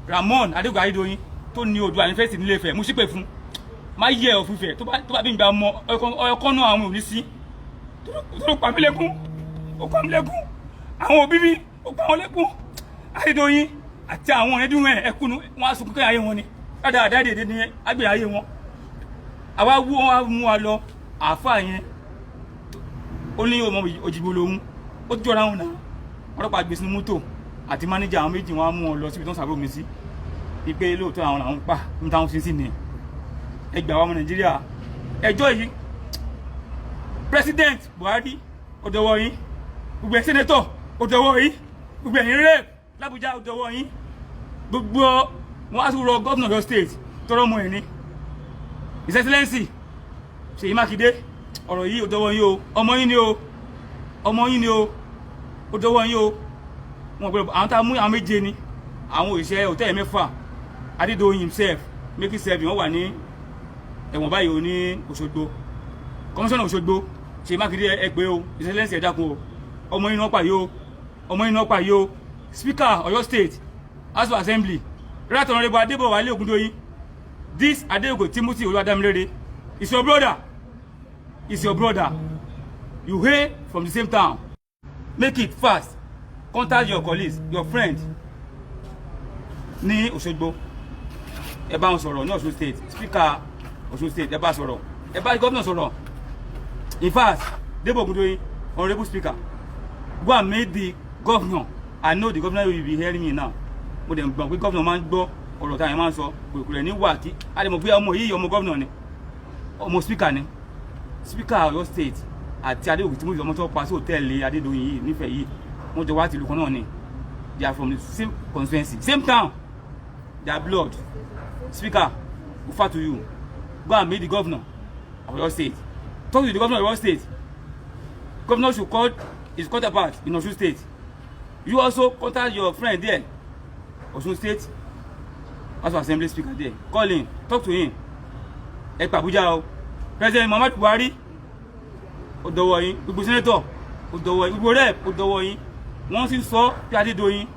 Ramon Adégòkè Adédoyin tó ní Odùduwà University nílé Ifẹ̀ mo ṣípè fún má yẹ of Ifẹ̀ tó bá bí ìgbà ọmọ ọkọ̀ náà àwọn òní sí tó pa mí lẹ́kún ó pa mí lẹ́kún àwọn òbí mi ó pa wọn lẹ́kún Adédoyin àti àwọn ẹ̀dùn ẹ̀kún wọn á sunkún ayé wọn ni dáadáa dédé ní agbèrè ayé wọn àwa wú wọn mú wa lọ àáfàá yẹn ó ní ọmọ Òjìgbò lòun ó jọra wọn náà ọlọ́pàá gbé sínú mọ́tò àti mánéjà àwọn méjì wọn á mú wọn lọ síbi tó ń sàbúrò mi sí wípé lóòótọ́ àwọn làwọn pa ní táwọn sí ní ẹgbàá wa ọmọ Nàìjíríà ẹjọ́ yìí President Buhari ó dọwọ́ yín gbogbo ẹ̀ sẹ́nẹ́tọ̀ ó dọwọ́ yín gbogbo ẹ̀yìn rẹ̀ l'Abuja ó dọwọ́ yín gbogbo wọn á tún rọ gómìnà Ọ̀yọ́ state tọrọ mọ ẹ̀ ní His Excellency Ṣèyí Mákindé ọ̀rọ̀ yìí ó dọwọ́ yín o ọmọ yín ni o ó dọwọ́ yín o wọn gbọ́dọ̀ àwọn tá a mú àwọn méje ni àwọn òṣìṣẹ́ hòtẹ́ẹ̀lì mẹ́fà Adédoyin himself making seven wọ́n wà ní ẹ̀wọ̀n báyìí o ní Òṣogbo kọmíṣánná Òṣogbo Ṣèyí Mákindé ẹgbẹ́ o His Excellency ẹ dákun o ọmọ yín náà pa yìí o Speaker Ọ̀yọ́ state House of Assembly Right Honorable Adébọ̀wálé Ògúndóyin this Adégòkè Timothy Olúwadámiláre is your brother you hail from the same town make it fast contact your colleagues your friend ní Òṣogbo ẹ bá wọn sọ̀rọ̀ ní Ọ̀ṣun state Speaker Ọ̀ṣun state ẹ bá sọ̀rọ̀ ẹ bá gómìnà sọ̀rọ̀ in fact Débò Ògúndóyin Honorable Speaker go and meet the governor I know the governor will be hearing me now mo dẹ̀ gbọ́n pé governor máa ń gbọ́ ọ̀rọ̀ táyà máa ń sọ kòkòrò ní wà kí a lè mọ̀ pé ọmọ yìí ọmọ governor ni ọmọ speaker ni Speaker Ọ̀yọ́ state àti Adégòkè tí mo fi ọmọ tó pa sí hòtẹ́ẹ̀lì Adédoyin yìí nífẹ̀ẹ́ yìí wọ́n jọ wá tìlú kan náà ni they are from the same constituency same town they are blood Speaker ufa to you go and meet the governor of Oyo State. Talk to the governor of Oyo State. Governor should call his counterpart in Osun State. You also contact your friend there, Osun State House of Assembly Speaker there. Call him, talk to him. Ẹ pa Abuja o. President Muhammadu Buhari, ó dọwọ́ yín. Gbogbo senator, ó dọwọ́ yín. Gbogbo rep, ó dọwọ́ yín. Wọ́n sì sọ pé Adédoyin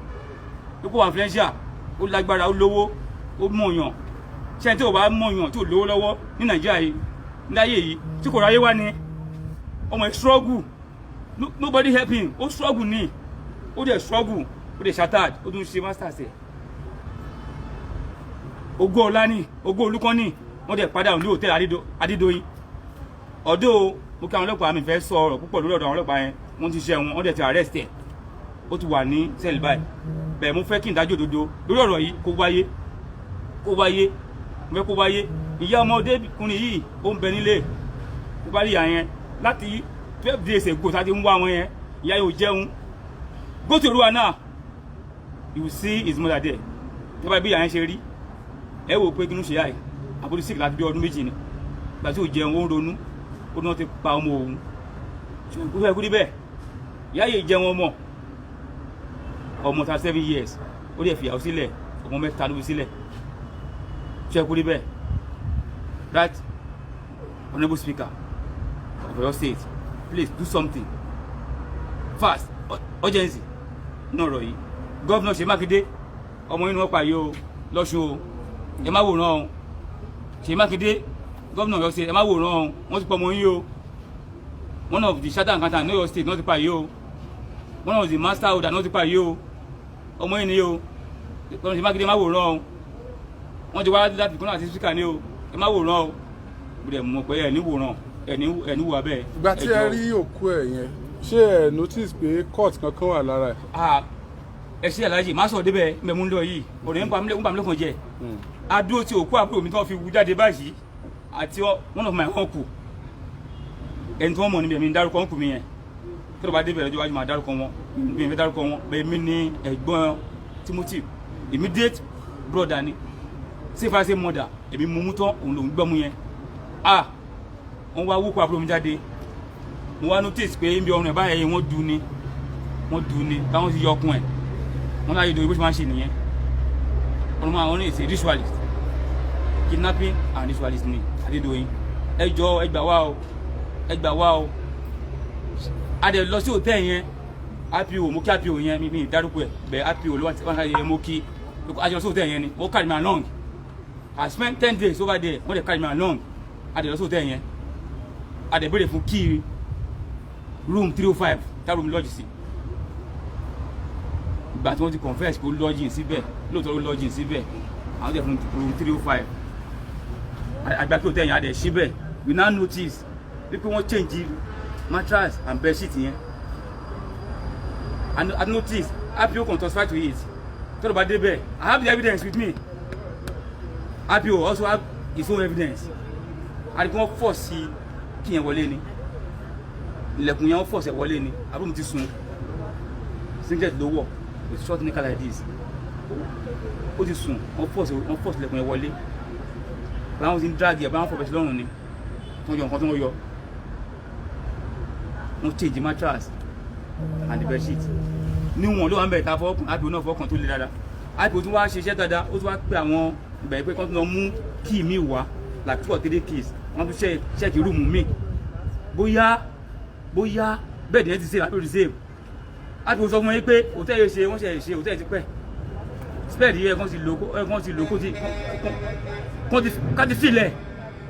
pé kó wà influential, ó lágbára, ó lówó, ó mọ̀yàn. Ṣé ẹni tí ò bá mọ̀yàn tí ò lówó lọ́wọ́ ní Nàìjíríà yìí, ní ayé yìí, tí kò ráyé wá ni ọmọ struggle. Nobody help him. Ó struggle ni. Ó dẹ̀ struggle, ó dẹ̀ shattered, ó tún ṣe masters ẹ̀. Ògo ọlá ni, ògo olùkọ́ ni, wọ́n dẹ̀ padà ní hòtẹ́ẹ̀lì Adédoyin. Ọ̀dọ̀ mo kí àwọn ọlọ́pàá mi fẹ́ sọ ọ̀rọ̀ púpọ̀ lórí ọ̀dọ̀ àwọn ọlọ́pàá yẹn, wọ́n ti ṣe wọn, wọ́n dẹ̀ ti arrest ẹ̀. Ó ti wà ní cell báyìí. Bẹ́ẹ̀ mo fẹ́ kí ìdájọ́ òdodo lórí ọ̀rọ̀ yìí kó wáyé. Mo fẹ́ kó wáyé. Ìyá ọmọdékùnrin yìí ó ń bẹ nílé. Ó bá rí ìyá yẹn láti 12 days ago tá a ti ń wá wọn yẹn. Ìyá yóò jẹun. Go to Rwanda now. You will see his mother there. Tó bá bí ìyá yẹn ṣe rí, ẹ wò pé kí ló ṣe yá yìí. Àbúrò sick láti bí ọdún méjì ni. Ìgbà tí ò jẹun ó ń ronú. Ó ní wọ́n ti pa ọmọ òun. Ṣùgbọ́n ó fẹ́ kú rí bẹ́ẹ̀. Ìyá yìí jẹun ọmọ 37 years. Ó dẹ̀ fìyàwó sílẹ̀, ọmọ 3 ló fi sílẹ̀. Ṣé kú rí bẹ́ẹ̀? That honourable speaker of Oyo State, please do something fast, urgency. No ọ̀rọ̀ yìí. Governor Ṣèyí Mákindé, ọmọ inú ọ̀pá yìí o, lọ́ṣun o, ẹ má wòran o. Ṣèyí Mákindé, governor Oyo State, ẹ má wòran o, wọ́n ti pọ̀ ọmọ yín o. One of the chartered accountants ní Oyo State náà ti pa yìí o. One of the master holder náà ti pa yìí o. Ọmọ yín ni o. Governor Ṣèyí Mákindé, ẹ má wòran o. Wọ́n ti wá láti kọ́nà àti speaker ni o. Ẹ má wòran o. Mo dẹ̀ mọ̀ pé ẹ̀ ní wòran, ẹ̀ ní wò abẹ́. Ìgbà tí ẹ rí òkú ẹ̀ yẹn, ṣé ẹ notice pé court kankan wà lára ẹ̀? Ẹ ṣe àlàyé má sọ débẹ̀ mẹ́mú ń lọ yìí ọ̀rẹ́ ń pa mí lọ́kàn jẹ́. Adúró tí òkú àbúrò mi tí wọ́n fi wú jáde báyìí àti one of my uncle ẹni tí wọ́n mọ̀ níbi ẹ̀mí ń dárúkọ uncle mi yẹn tó bá débẹ̀ lọ́jọ́ wájú máa dárúkọ wọn bí mi fẹ́ dárúkọ wọn bẹ́ẹ̀ mi ní ẹ̀gbọ́n Timothy immediate brother ni sífàṣẹ mother èmi mú tán òun lòún gbọ́ mu yẹn. Wọ́n wá wúkọ àbúrò mi jáde mo wá notice pé ibi ọrùn ẹ̀ báyìí wọ́n dùn ni táwọn ti yọ ọkùn ẹ̀ wọ́n láyé ìdòwò bó ṣe máa ń ṣe nìyẹn. Wọ́n ní ìṣe ritualist kidnapping and ritualist ni Adédoyin. Ẹ jọ̀ọ́ ẹ gbà wá o a dẹ̀ lọ sí hòtẹ́ẹ̀ yẹn RPO mo kí RPO yẹn mi ìdárúkọ ẹ̀ bẹ́ẹ̀ RPO ló wà láyé mo kí a jọ lọ sí hòtẹ́ẹ̀ yẹn ni ó carry me along. I spent 10 days over there wọ́n dẹ̀ carry me along a dẹ̀ lọ sí hòtẹ́ẹ̀ yẹn a dẹ̀ béèrè fún key room 305 tá room lodge sí. Ìgbà tí wọ́n ti confess pé ó lodging síbẹ̀ lóòótọ́ ó lodging síbẹ̀ àwọn tẹ̀ fún room 305 àgbà kí hòtẹ́ẹ̀ yẹn a dẹ̀ síbẹ̀ we now notice wípé wọ́n change mattress and bedsheet yẹn and I notice RPO can testify to it tó ló bá débẹ̀ I have the evidence with me. RPO also have his own evidence àti kí wọ́n force kí yẹn wọlé ni ilẹ̀kùn yẹn wọ́n force ẹ̀ wọlé ni àbúrò mi ti sùn singlet ló wọ̀ with short knicker like this ó ti sùn wọ́n force ilẹ̀kùn yẹn wọlé báwọn ti ń drag ẹ̀ báwọn fọ̀bẹ̀sì lọ́rùn ni wọ́n yọ nǹkan tó wọ́n yọ wọ́n change mattress and the bedsheet níwọ̀n ló wà ń bẹ̀rẹ̀ ta fọ́ọ̀kùn RPO náà fọ́ọ̀kùn tó le dáadáa RPO tún wá ṣiṣẹ́ dáadáa ó tún wá pé àwọn ìbẹ̀rẹ̀ pé kán tún lọ mú kíì mi wá like 2 or 3 keys wọ́n tún ṣẹ́ẹ̀kì rúùmù mi bóyá bẹ́ẹ̀ dẹ̀ ti save RPO ti save RPO sọ fún wọn pé hòtẹ́ẹ̀lì ṣe wọ́n ṣe hòtẹ́ẹ̀lì ti pẹ́ spẹ́ẹ̀dì yẹ kán ti lò ká ti filẹ̀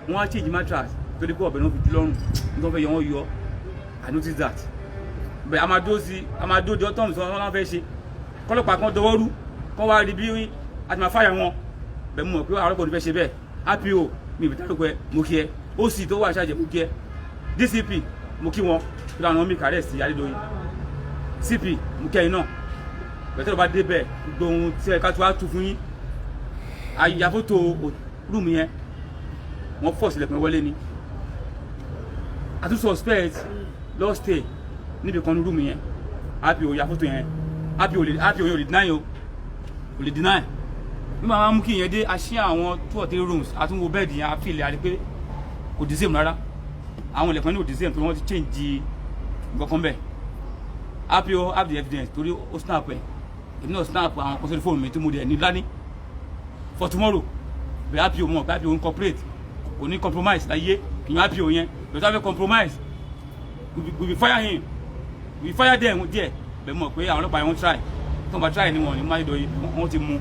wọ́n á change mattress torí pé ọ̀bẹ náà fi lọ́rùn nítorí fẹ́ yọ wọ́n yọ I noticed that bẹ́ẹ̀ a máa dó jọ tọ́ọ̀mù sọ wọn náà fẹ́ ṣe kọ́lọ́pàá kan dọwọ́ rú kán wá rí bí a ti máa fáyà wọn bẹ́ẹ̀ mo mọ̀ pé àwọn ọlọ́pàá ò ní fẹ́ ṣe bẹ́ẹ̀ RPO mi ìbí dárúkọ ẹ mo kí ẹ OC tó wà ṣáàjẹ mo kí ẹ DCP mo kí wọn tó dáná mi kàrẹ́ sí Adédoyin CP mo kí ẹyin náà bẹ́ẹ̀ tó lọ bá dé bẹ́ẹ̀ gbogbo ohun tí ẹ ká tó wá tu fún yín àyà fótó rúùmù yẹn wọ́n fọ̀ sílẹ̀ pẹ́ wọlé ni àtúnṣe suspect lọ stay níbi kan ní rúùmù yẹn RPO ya fótó yẹn RPO yóò lè deny o kò lè deny bí màá mú kí ìyẹn dé a ṣí àwọn 2 or 3 rooms àtúnwò bẹ́ẹ̀dì yẹn a fìlẹ̀ àti pé kò dì sèmù rárá àwọn ilẹ̀kùn ní òdìsẹ́ tó wọ́n ti change gbọ́kàn bẹ́ẹ̀ APO have the evidence torí ó snap ẹ̀ èmi náà snap àwọn kan sórí fóònù mi tí mo dẹ̀ ní lání for tomorrow bẹ́ẹ̀ APO mọ̀ bẹ́ẹ̀ APO ń cooperate kò ní compromise láyé ìyẹn APO yẹn lọ́tà fẹ́ compromise we fire him we fire them díẹ̀ bẹ́ẹ̀ mọ̀ pé àwọn ọlọ́pàá yẹn wọ́n try tó ń bá try ni wọ́n ní má dọ̀ yìí wọ́n ti mú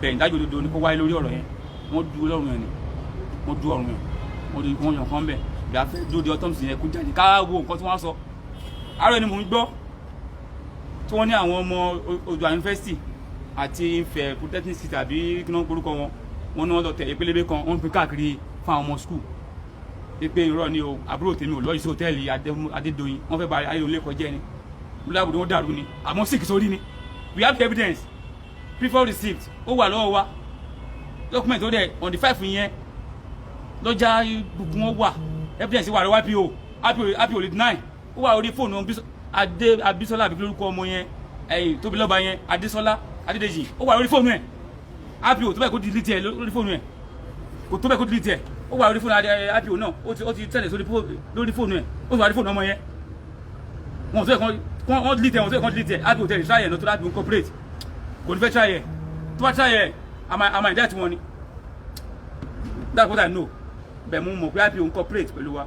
bẹ́ẹ̀ ìdájọ́ òdodo ní kó wáyé lórí ọ̀rọ̀ yẹn wọ́n du ọlọ́run yẹn ni wọ́n du ọ̀run yẹn wọ́n yàn kán bẹ́ẹ̀ bí a fẹ́ dúró de autopsy yẹn kó jáde ká wo nǹkan tí wọ́n sọ àárọ̀ ni mò ń gbọ́ tí wọ́n ní àwọn ọmọ Oòduà University àti Ifẹ̀ Polytechnic City àbí kí wọ́n porúkọ wọn ní wọ́n lọ tẹ̀ ìpélébé kan wọ́n ń pín káàkiri fún àwọn ọmọ school pé irọ́ ni o àbúrò tèmi ò lọ́ọ́ sí hòtẹ́ẹ̀lì Adédoyin wọ́n fẹ́ ba ayélujára kọjá ni múlábùdó wọn dàrú ni àmọ́ sick sórí ni we have evidence before receipt ó wà lọ́wọ́ wa document ó dẹ̀ on the 5 yẹn lọ́jà gbogbo wọn wà evidence wà lọ́wọ́ APO lè deny ó wà orí fóònù Abisola àbí lórúkọ ọmọ yẹn ẹ̀yìn tóbi lọ́ba yẹn Adéṣọlá Adédèjì ó wà lórí fóònù ẹ̀ APO tó bẹ́ẹ̀ kó delete ẹ̀ lórí fóònù ẹ̀ kò tó bẹ́ẹ̀ kó delete ẹ̀ ó wà lórí fóònù APO náà ó ti tẹ̀lé lórí fóònù ẹ̀ ó sì wà lórí fóònù ọmọ yẹn wọn tó yẹ kán delete ẹ̀ wọn tó yẹ kán delete ẹ̀ APO tẹ̀lé try ẹ̀ náà tó láti incorporate kò ní fẹ́ try ẹ̀ tó bá try ẹ̀ àmà ìdá tí wọ́n ni that's what I know bẹ́ẹ̀ mo mọ̀ pé APO incorporate pẹ̀lú wa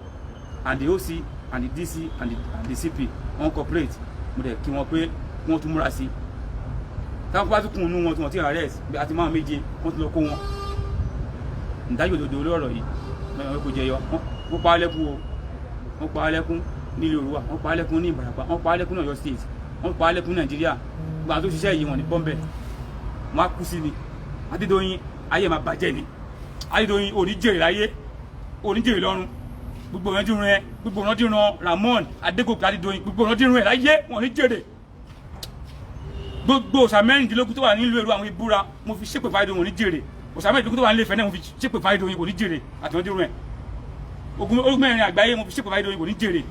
and the OC and the DC and the CP wọ́n cooperate mo dẹ̀ kí wọ́n pé wọ́n tún múra sí táwọn bá tún kún inú wọn tí wọ́n ti arrest bí àti máa méje wọ́n tún lọ kó wọn ìdájọ́ òdodo lórí ọ̀rọ̀ yìí mẹ́rin kò jẹyọ wọ́n pa á lẹ́kún o wọ́n pa á lẹ́kún nílé Òrùwà wọ́n pa á lẹ́kún ní Ìbàràpá wọ́n pa á lẹ́kún ní Ọ̀yọ́ state wọ́n pa á lẹ́kún Nàìjíríà gbogbo àwọn tó ṣiṣẹ́ yìí wọ́n ní bọ́m̀bẹ̀ wọ́n á kú sí ni Adédoyin ayé máa bàjẹ́ ni Adédoyin òní jèrè láyé òní jèrè lọ́run gbogbo ọ̀nàdìrún ẹ gbogbo ọ̀nàdìrún Ramon Adégòkè Adédoyin gbogbo ọ̀nàdìrún ẹ láyé wọn ní jèrè gbogbo òòṣà mẹ́rìndínlógún tó wà nílùú Èrú àwọn ìbúra mo fi ṣépè fáyidó wọn ní jèrè òòṣà mẹ́rìndínlógún tó wà nílé Ifẹ̀ náà mo fi ṣépè fáyidó yìí kò ní jèrè àti ọ̀nàdìrún ẹ ogun mẹ́rin àgbáyé mo fi ṣépè fáyidó yìí kò ní jèrè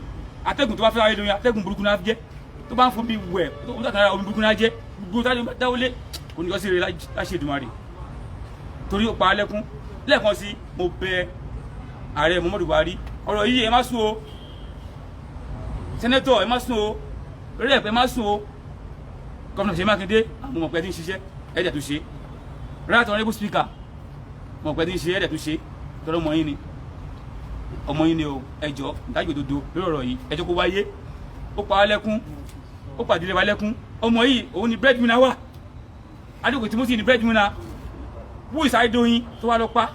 atẹ́gùn tó bá fẹ́ Adédoyin atẹ́gùn burúkú náà jẹ́ tó bá ń fún mi wẹ̀ tó ń tàkàrà omi burúkú náà jẹ́ gbogbo dáwọlé kò ní yọ sí rere láṣẹ Èdùmàrè torí ó pa á lẹ́kún lẹ́ẹ̀kan sí mo bẹ ààrẹ Muhammadu Buhari ọ̀rọ̀ yìí ẹ má sùn o sẹ́nẹ́tọ̀ ẹ má sùn o rẹ́ẹ̀pù ẹ má sùn o gómìnà Ṣèyí Mákindé àwọn ọ̀pẹ tí ń ṣiṣẹ́ ẹ̀dẹ̀ tó ṣe right honourable speaker àwọn ọ̀pẹ tí ń ṣe ẹ̀dẹ̀ tó ṣe tọ́rọ ọmọ yín ni o ẹjọ́ ìdájọ́ òdodo lórí ọ̀rọ̀ yìí ẹjọ́ kó wáyé ó pa á lẹ́kún ó pàdé rẹ̀ wá lẹ́kún ọmọ yìí òun ni breadwinner wà Adégòkè Timothy ni breadwinner wú Adédoyin tó wá lọ pa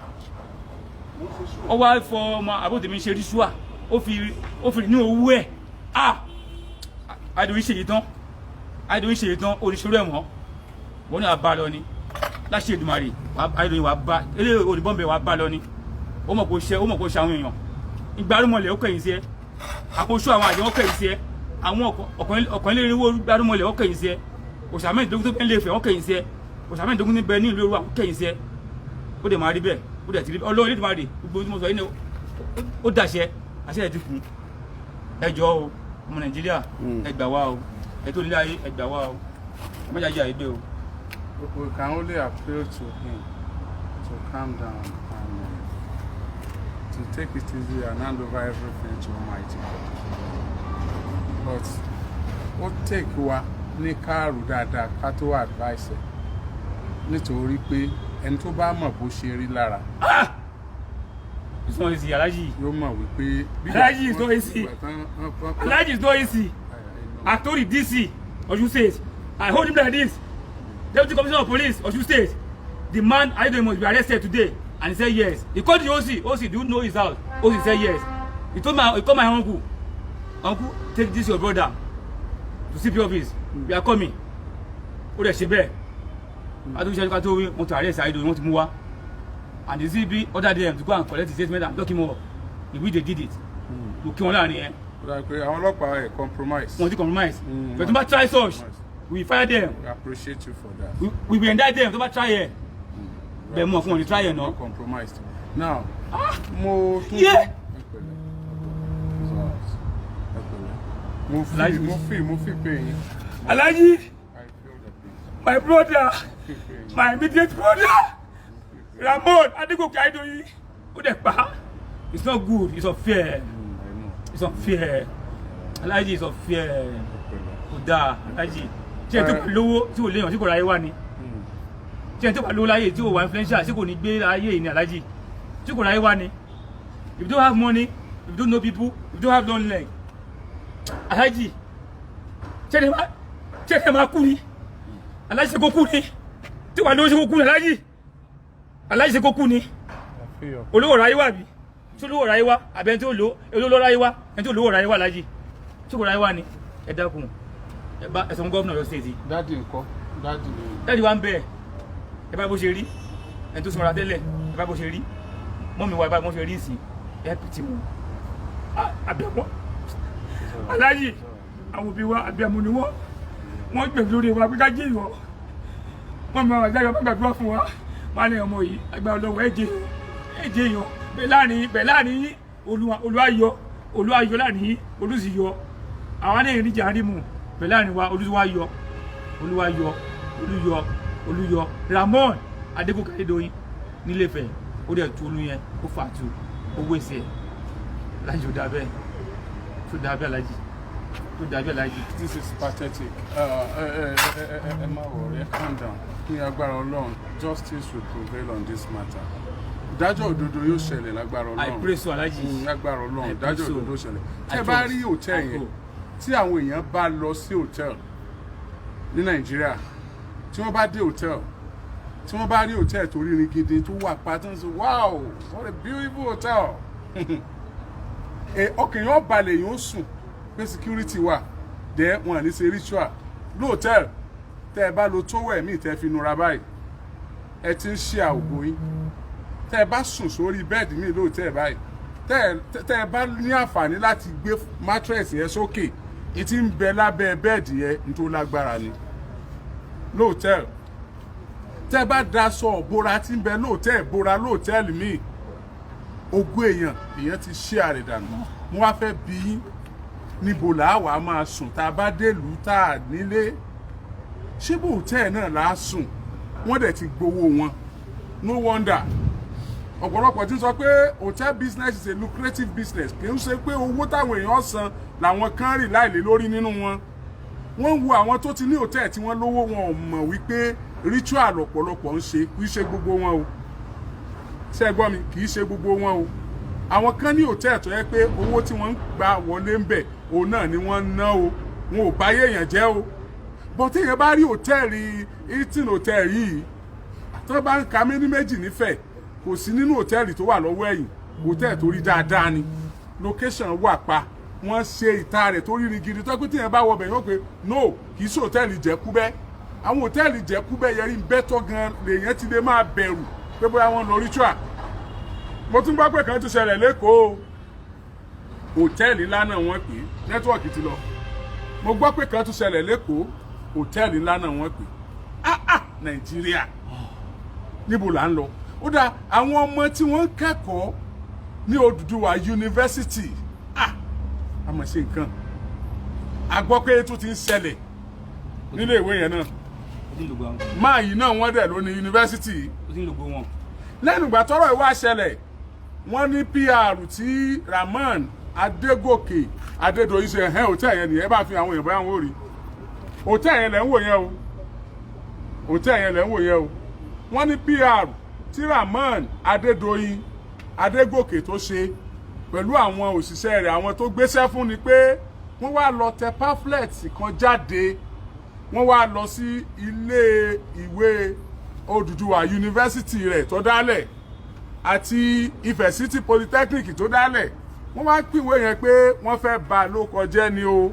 ó wá fọ ọmọ àbótèmi ṣe ríṣùà ó fi ní owó ẹ̀ Adédoyin ṣèyí tán oníṣòro ẹ̀wọ̀n wọ́n ní àbá lọ ni láṣẹ Èdùmàrè Adédoyin wà bá eré olùbọ́nbẹ̀ wà bá lọ ni ó mọ̀ kó ṣe àwọn èèyàn ìgbárùmọ̀lẹ̀ ó kẹ̀yìn sí ẹ àkóso àwọn àjẹ́ wọ́n kẹ̀yìn sí ẹ àwọn ọ̀kànlélẹ́rìnwó ìgbárùmọ̀lẹ̀ wọ́n kẹ̀yìn sí ẹ òòṣà mẹ́rìndínlógún tó bẹ́ẹ̀ lè fẹ́ wọ́n kẹ̀yìn sí ẹ òòṣà mẹ́rìndínlógún ní bẹ́ẹ̀ ní ìlú Èrúwà wọ́n kẹ̀yìn sí ẹ ó dẹ̀ máa rí bẹ́ẹ̀ ó dẹ̀ ti rí Ọlọ́run Elédùmarè gbogbo tí mo sọ yìí ni ó dàṣẹ àṣẹ ẹ̀ ti kù ẹ jọ̀ọ́ o ọmọ Nàìjíríà ẹ gbà wá o ẹ tó nílé ayé ẹ gbà wá o ẹ má jàjà ìgbé o. We can only appeal to him to calm down and to take it easy and hand over everything to Almighty God. But ó take wa ní káàrù dáadáa ká tó advice ẹ̀ nítorí pé ẹni tó bá mọ̀ bó ṣe rí lára. It's not easy, Alhaji. Yóò mọ̀ wípé. Alhaji is not easy. Alhaji is not easy. I told the DC Osun State. I hold him like this. Deputy Commissioner of Police Osun State. The man Adédoyin must be arrested today, and he said yes. He called the OC. OC, do you know his house? OC said yes. He called my uncle. Uncle, take this your brother to CP office. We are coming. Ó dẹ̀ ṣe bẹ́ẹ̀. Adédoyin ká tó wí wọ́n ti arrest Adédoyin wọ́n ti mú wá. And the CP ordered them to go and collect his statement and lock him up. The way they did it. Mo kí wọn láàrin yẹn. Àwọn ọlọ́pàá ẹ̀ compromise. Wọ́n ti compromise. But tó bá try such, we fire them. We appreciate you for that. We will indict them tó bá try ẹ̀. Bẹ́ẹ̀ mọ̀ fún wọn ní try ẹ̀ náà. Compromised. Now, mo tún. Mo fi pain. Alhaji, my brother, my immediate brother, Ramon Adégòkè Adédoyin, ó dẹ̀ pa. It's not good. It's unfair. it's unfair aláàjì it's unfair kò dáa aláàjì ṣé tó bá lówó tí ò léèyàn tí kò ráyé wá ni ṣé tó bá lówó láyé tí ò wá influential ṣé kò ní gbé ayé yìí ni aláàjì tí kò ráyé wá ni if you don't have money if you don't know people if you don't have long leg aláàjì ṣé ẹ máa kú ni aláàjì ṣe kó kú ni tí wàá lówó ṣe kó kú ni aláàjì ṣe kó kú ni olówó ráyé wá bí tí olówó ráyé wá àbẹ ẹni tí olówó ráyé wá ẹni tí olówó ráyé wá aláàjì tí kò ráyé wá ni ẹ dákun ẹ bá ẹsọ gọ́ọ̀nà lọ stéètì. dáàdì ńkọ́ dáàdì wa ń bẹ ẹ bá bó ṣe rí ẹni tó sanra tẹ́lẹ̀ ẹ bá bó ṣe rí mọ́mí wa ẹ bá bó ṣe rí ìsìn ẹ pìtì mọ́ àbẹ̀mọ́ aláàjì àwọn òbí wa àbẹ̀mọ́ ni wọ́n gbẹ̀gbẹ̀ lórí wa pé ká jẹ́ ìwọ wọ́n mi àwọn àjáyọ̀ gbàgbọ́ fún wa wọ́n ní ọmọ yìí agbára ọlọ́wọ́ ẹ̀jẹ̀ èèyàn bẹ́ẹ̀ láàrin yín olúwayọ láàrin yín olùsìyọ àwọn ní ìrìnjà rímù bẹ́ẹ̀ láàrin wa olúwayọ olúyọ Ramon Adégòkè Adédoyin nílẹ̀fẹ̀ ó dẹ̀ tu olú yẹn ó fà tu owó ẹsẹ̀ láyé ó dà bẹ́ẹ̀ tó dà bẹ́ẹ̀ láyé tó dà bẹ́ẹ̀ láyé. This is pathetic. Ẹ má worry, calm down. Ní agbára Ọlọ́run, justice will prevail on this matter. Ìdájọ́ òdodo yóò ṣẹlẹ̀ lágbára Ọlọ́run. I pray so Alhaji. Lágbára Ọlọ́run, ìdájọ́ òdodo ṣẹlẹ̀. Tẹ́ bá rí hòtẹ́ẹ̀lì yẹn, tí àwọn èèyàn bá lọ sí hòtẹ́ẹ̀lì ní Nàìjíríà, tí wọ́n bá dé hòtẹ́ẹ̀lì, tí wọ́n bá rí hòtẹ́ẹ̀lì tó rírin gidi tó wà pátá ń sọ, wow, what a beautiful hotel. Ọkàn yóò balẹ̀ yóò sùn pé security wà dẹ́ wọn ní ṣe ritual lóòtẹ́ẹ̀lì tẹ́ ẹ bá lo tówẹ̀ míì tẹ́ fi nura báyìí ẹ ti ń ṣe àwògò yín tẹ́ ẹ bá sùn sórí bẹ́ẹ̀dì míì lóòtẹ́ẹ̀lì báyìí tẹ́ ẹ bá ní àǹfààní láti gbé mattress yẹn sókè ẹ ti ń bẹ lábẹ́ bẹ́ẹ̀dì yẹn ní tó lágbára ni lóòtẹ́ẹ̀lì tẹ́ ẹ bá daṣọ ìbora tí ń bẹ lóòtẹ́ẹ̀lì míì ogún èèyàn ti ṣe àrèdànù mo wá fẹ́ bí yín níbo làá wà á máa sùn tá a bá délùú tá a nílé ṣé bó hòtẹ́ẹ̀ náà là á sùn wọ́n dẹ̀ ti gbowó wọn no wonder ọ̀pọ̀lọpọ̀ ti sọ pé hotel business is a lucrative business kì í ṣe pé owó táwọn èèyàn san làwọn kan rì láìlé lórí nínú wọn wọ́n wo àwọn tó ti ní hòtẹ́ẹ̀ tí wọ́n lówó wọn ò mọ̀ wípé ritual ọ̀pọ̀lọpọ̀ ń ṣe kì í ṣe gbogbo wọn o ṣé ẹ gbọ́ mi kì í ṣe gbogbo wọn o àwọn kan ní hòtẹ́ẹ̀ tó yẹ pé owó tí wọ́n ń gbà wọlé ń bẹ̀ òun náà ni wọ́n ń ná o wọn ò báyé èèyàn jẹ́ o bọ́n tí èèyàn bá rí hòtẹ́ẹ̀lì hilton hòtẹ́ẹ̀lì yìí tó bá ń ka méní méjì nífẹ̀ẹ́ kò sí nínú hòtẹ́ẹ̀lì tó wà lọ́wọ́ ẹ̀yìn hòtẹ́ẹ̀lì tó rí dáadáa ni location wà pa wọ́n ṣe ìta rẹ̀ tó rí ni gidi tó pé tí èèyàn bá wọ bẹ̀ yóò pé no kì í ṣe hòtẹ́ẹ̀lì jẹ́kúbẹ́ àwọn hòtẹ́ẹ̀lì jẹ́kúbẹ́ yẹrí ń bẹ́tọ̀ gan lèèyàn ti lè máa bẹ̀rù pé bóyá wọ́n lọ ritual mo tún gbọ́ pé kan ti ṣẹlẹ̀ lẹ́kọ̀ọ́ hòtẹ́ẹ̀lì ńlá náà wọ́n pè é nẹ́tíwọ̀kì ti lọ mo gbọ́ pé kan tún ṣẹlẹ̀ lẹ́kọ̀ọ́ hòtẹ́ẹ̀lì ńlá náà wọ́n pè é Nàìjíríà níbo là ń lọ ó dá àwọn ọmọ tí wọ́n ń kẹ́kọ̀ọ́ ní Odùduwà yunifásitì àmọ̀ ṣe nǹkan a gbọ́ pé tó ti ń ṣẹlẹ̀ nílé ìwé yẹn náà máa yìí náà wọ́n dẹ̀ ló ní yunifásitì lẹ́nu ìgbà tọ́rọ̀ ìwà ṣẹlẹ̀ wọ́n ní PR tí Ramon Adégòkè Adédoyin ṣe hòtẹ́ẹ̀lì yẹn nìyẹn bá fi àwọn èèyàn báyà wọ́n rí hòtẹ́ẹ̀lì yẹn lẹ́ ń wò yẹn o hòtẹ́ẹ̀lì yẹn lẹ́ ń wò yẹn o wọ́n ní PR tí Ramon Adédoyin Adégòkè tó ṣe pẹ̀lú àwọn òṣìṣẹ́ rẹ̀ àwọn tó gbéṣẹ́ fún ni pé wọ́n wá lọ tẹ pamphlet kan jáde wọ́n wá lọ sí ilé ìwé Odùduwà yunifásitì rẹ̀ tó dálẹ̀ àti Ifẹ̀ City Polytechnic tó dálẹ̀ wọ́n wá pìwé yẹn pé wọ́n fẹ́ bà ló kọjẹ́ ni o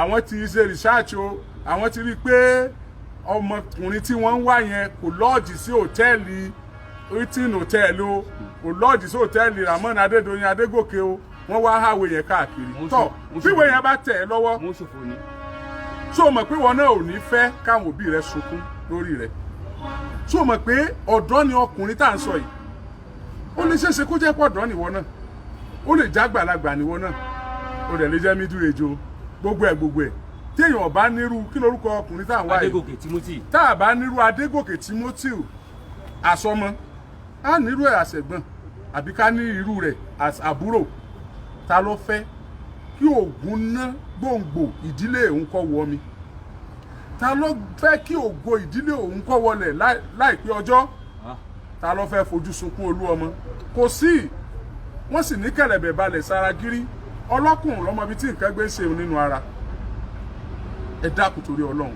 àwọn ti ṣe research o àwọn ti rí i pé ọmọkùnrin tí wọ́n ń wá yẹn kò lọ́ọ̀jì sí hòtẹ́ẹ̀lì hilton hòtẹ́ẹ̀lì o kò lọ́ọ̀jì sí hòtẹ́ẹ̀lì Ramon Adédoyin Adégòkè o wọ́n wá háwé yẹn káàkiri tọ́ fíwé yẹn bá tẹ̀ ẹ́ lọ́wọ́ ṣó o mọ̀ pé wọn náà ò ní fẹ́ káwọn òbí rẹ̀ sunkún lórí rẹ̀ ṣó o mọ̀ pé ọ̀dọ́ ni ọkùnrin tá à ń sọ yìí ó lè ṣeéṣe kó jẹ́ pọ̀ ọ̀dọ́ nìwọ náà ó lè já àgbàlagbà nìwọ náà ó dẹ̀ lè jẹ́ middle age o gbogbo ẹ̀ tí èèyàn bá nírú kí lórúkọ ọkùnrin tá à ń wá yìí Adégòkè Timothy tá a bá nírú Adégòkè Timothy àsọmọ á nírú ẹ̀ àṣẹ̀gbọ́n àbí ká ní irú rẹ̀ àbúrò ta ló fẹ́ kí ògùn ná gbòǹgbò ìdílé òun kọ́ wọ mi? Ta ló fẹ́ kí ògo ìdílé òun kọ́ wọlẹ̀ láìpẹ́ ọjọ́? Ta ló fẹ́ fojú sunkún Olúọmọ? Kò sí. Wọ́n sì ní kẹ̀lẹ̀bẹ̀ balẹ̀ sára gírí. Ọlọ́kùnrin lọ́mọ ibi tí nǹkan gbé ṣe nínú ara. Ẹ dákun torí Ọlọ́run.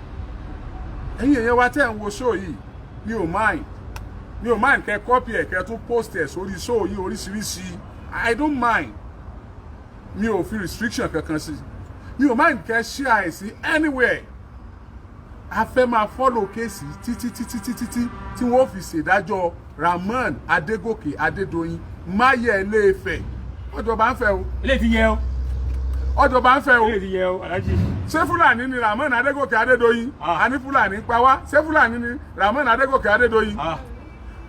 Ẹ̀yin èèyàn wa tẹ́ ń wo show yìí, mi ò mind kẹ́ copy ẹ̀ kẹ́ tún post ẹ̀ sórí show yìí oríṣiríṣi. I don't mind. Mi ò fi restriction kankan sí. Mi ò mind kẹ́ share ẹ̀ sí anywhere. A fẹ́ máa follow kéèsì títí tí wọ́n fi ṣèdájọ́ Rahmon Adégòkè Adédoyin Máyẹ̀ Ilé-Ifẹ̀. Ọjọ́ bá ń fẹ́ o. Ilé ti yẹ o. Ọjọ́ bá ń fẹ́ o. Ilé ti yẹ o, Alhaji. Ṣé Fúlàní ni Rahmon Adégòkè Adédoyin? A ní Fúlàní pa wá. Ṣé Fúlàní ni Rahmon Adégòkè Adédoyin?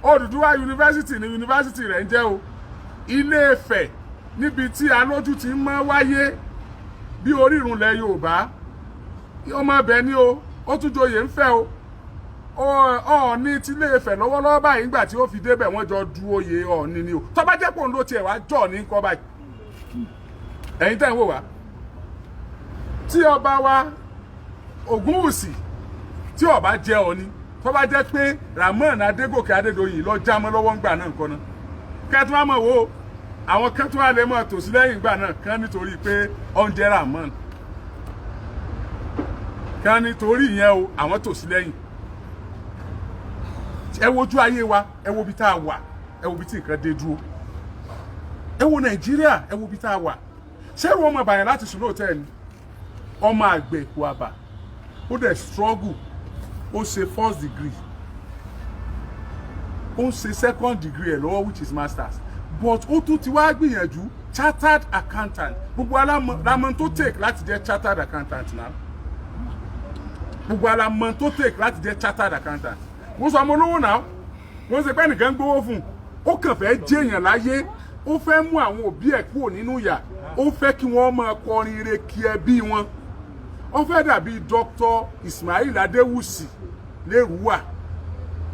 Odùduwà yunifásitì ni yunifásitì rẹ̀ ń jẹ́ o. Ilé-Ifẹ̀ níbi tí alójú ti máa wáyé bí orírun lẹ̀ Yorùbá. Ọmọ ibẹ̀ ni o. Ó tún joyè ń fẹ́ o. Ọọ̀ni ti Ilé-Ifẹ̀ lọ́wọ́lọ́wọ́ báyìí nígbà tí ó fi débẹ̀ wọ́n jọ du oyè Ọọ̀ni ni o. Tó bá jẹ́ pò ń lò tiẹ̀ wá jọ̀ ní kọ́ báyìí. Ẹ̀yin tẹ́ ń wò wá. Tí ọba wa Ògúnwùsì tí ọba jẹ́ Ọọ̀ni, tó bá jẹ́ pé Rahmon Adégòkè Adédoyin lọ jámọ́ lọ́wọ́ ńgbà náà nǹkan náà. Kẹ́tù wá mọ̀ wo àwọn kẹ́tù wá lè mọ̀ tòsí lẹ́yìn ìgbà náà kán nítorí pé ó ń jẹ́ Rahmon. Kán nítorí ìyẹn o àwọn tòsí lẹ́yìn. Ẹ wojú ayé wa, ẹ wo bí tá a wà, ẹ wo bí tí nǹkan dé dúró. Ẹ wo Nàìjíríà, ẹ wo bí tá a wà. Ṣé ìwọ ọmọ bàyàn láti sùn lóòótọ́ ni? Ọmọ àgbẹ̀ kò àbà. Ó dẹ̀ struggle. Ó ṣe first degree. Ó ń ṣe second degree ẹ̀ lọ́wọ́ which is masters. But ó tún ti wá gbìyànjú chartered accountant. Gbogbo alámọ̀ tó take láti jẹ́ chartered accountant náà. Gbogbo alámọ̀ tó take láti jẹ́ chartered accountant. Mo sọ ọmọ olówó náà. Wọ́n ṣe pé nìkan gbówó fún un. Ó kàn fẹ́ jẹ́ èèyàn láyé. Ó fẹ́ mú àwọn òbí ẹ̀ kúrò nínú ìyà. Ó fẹ́ kí wọ́n máa kọrin ire kí ẹbí wọn. Ó fẹ́ dàbí Dr. Ismail Adéwùsì lérúwà.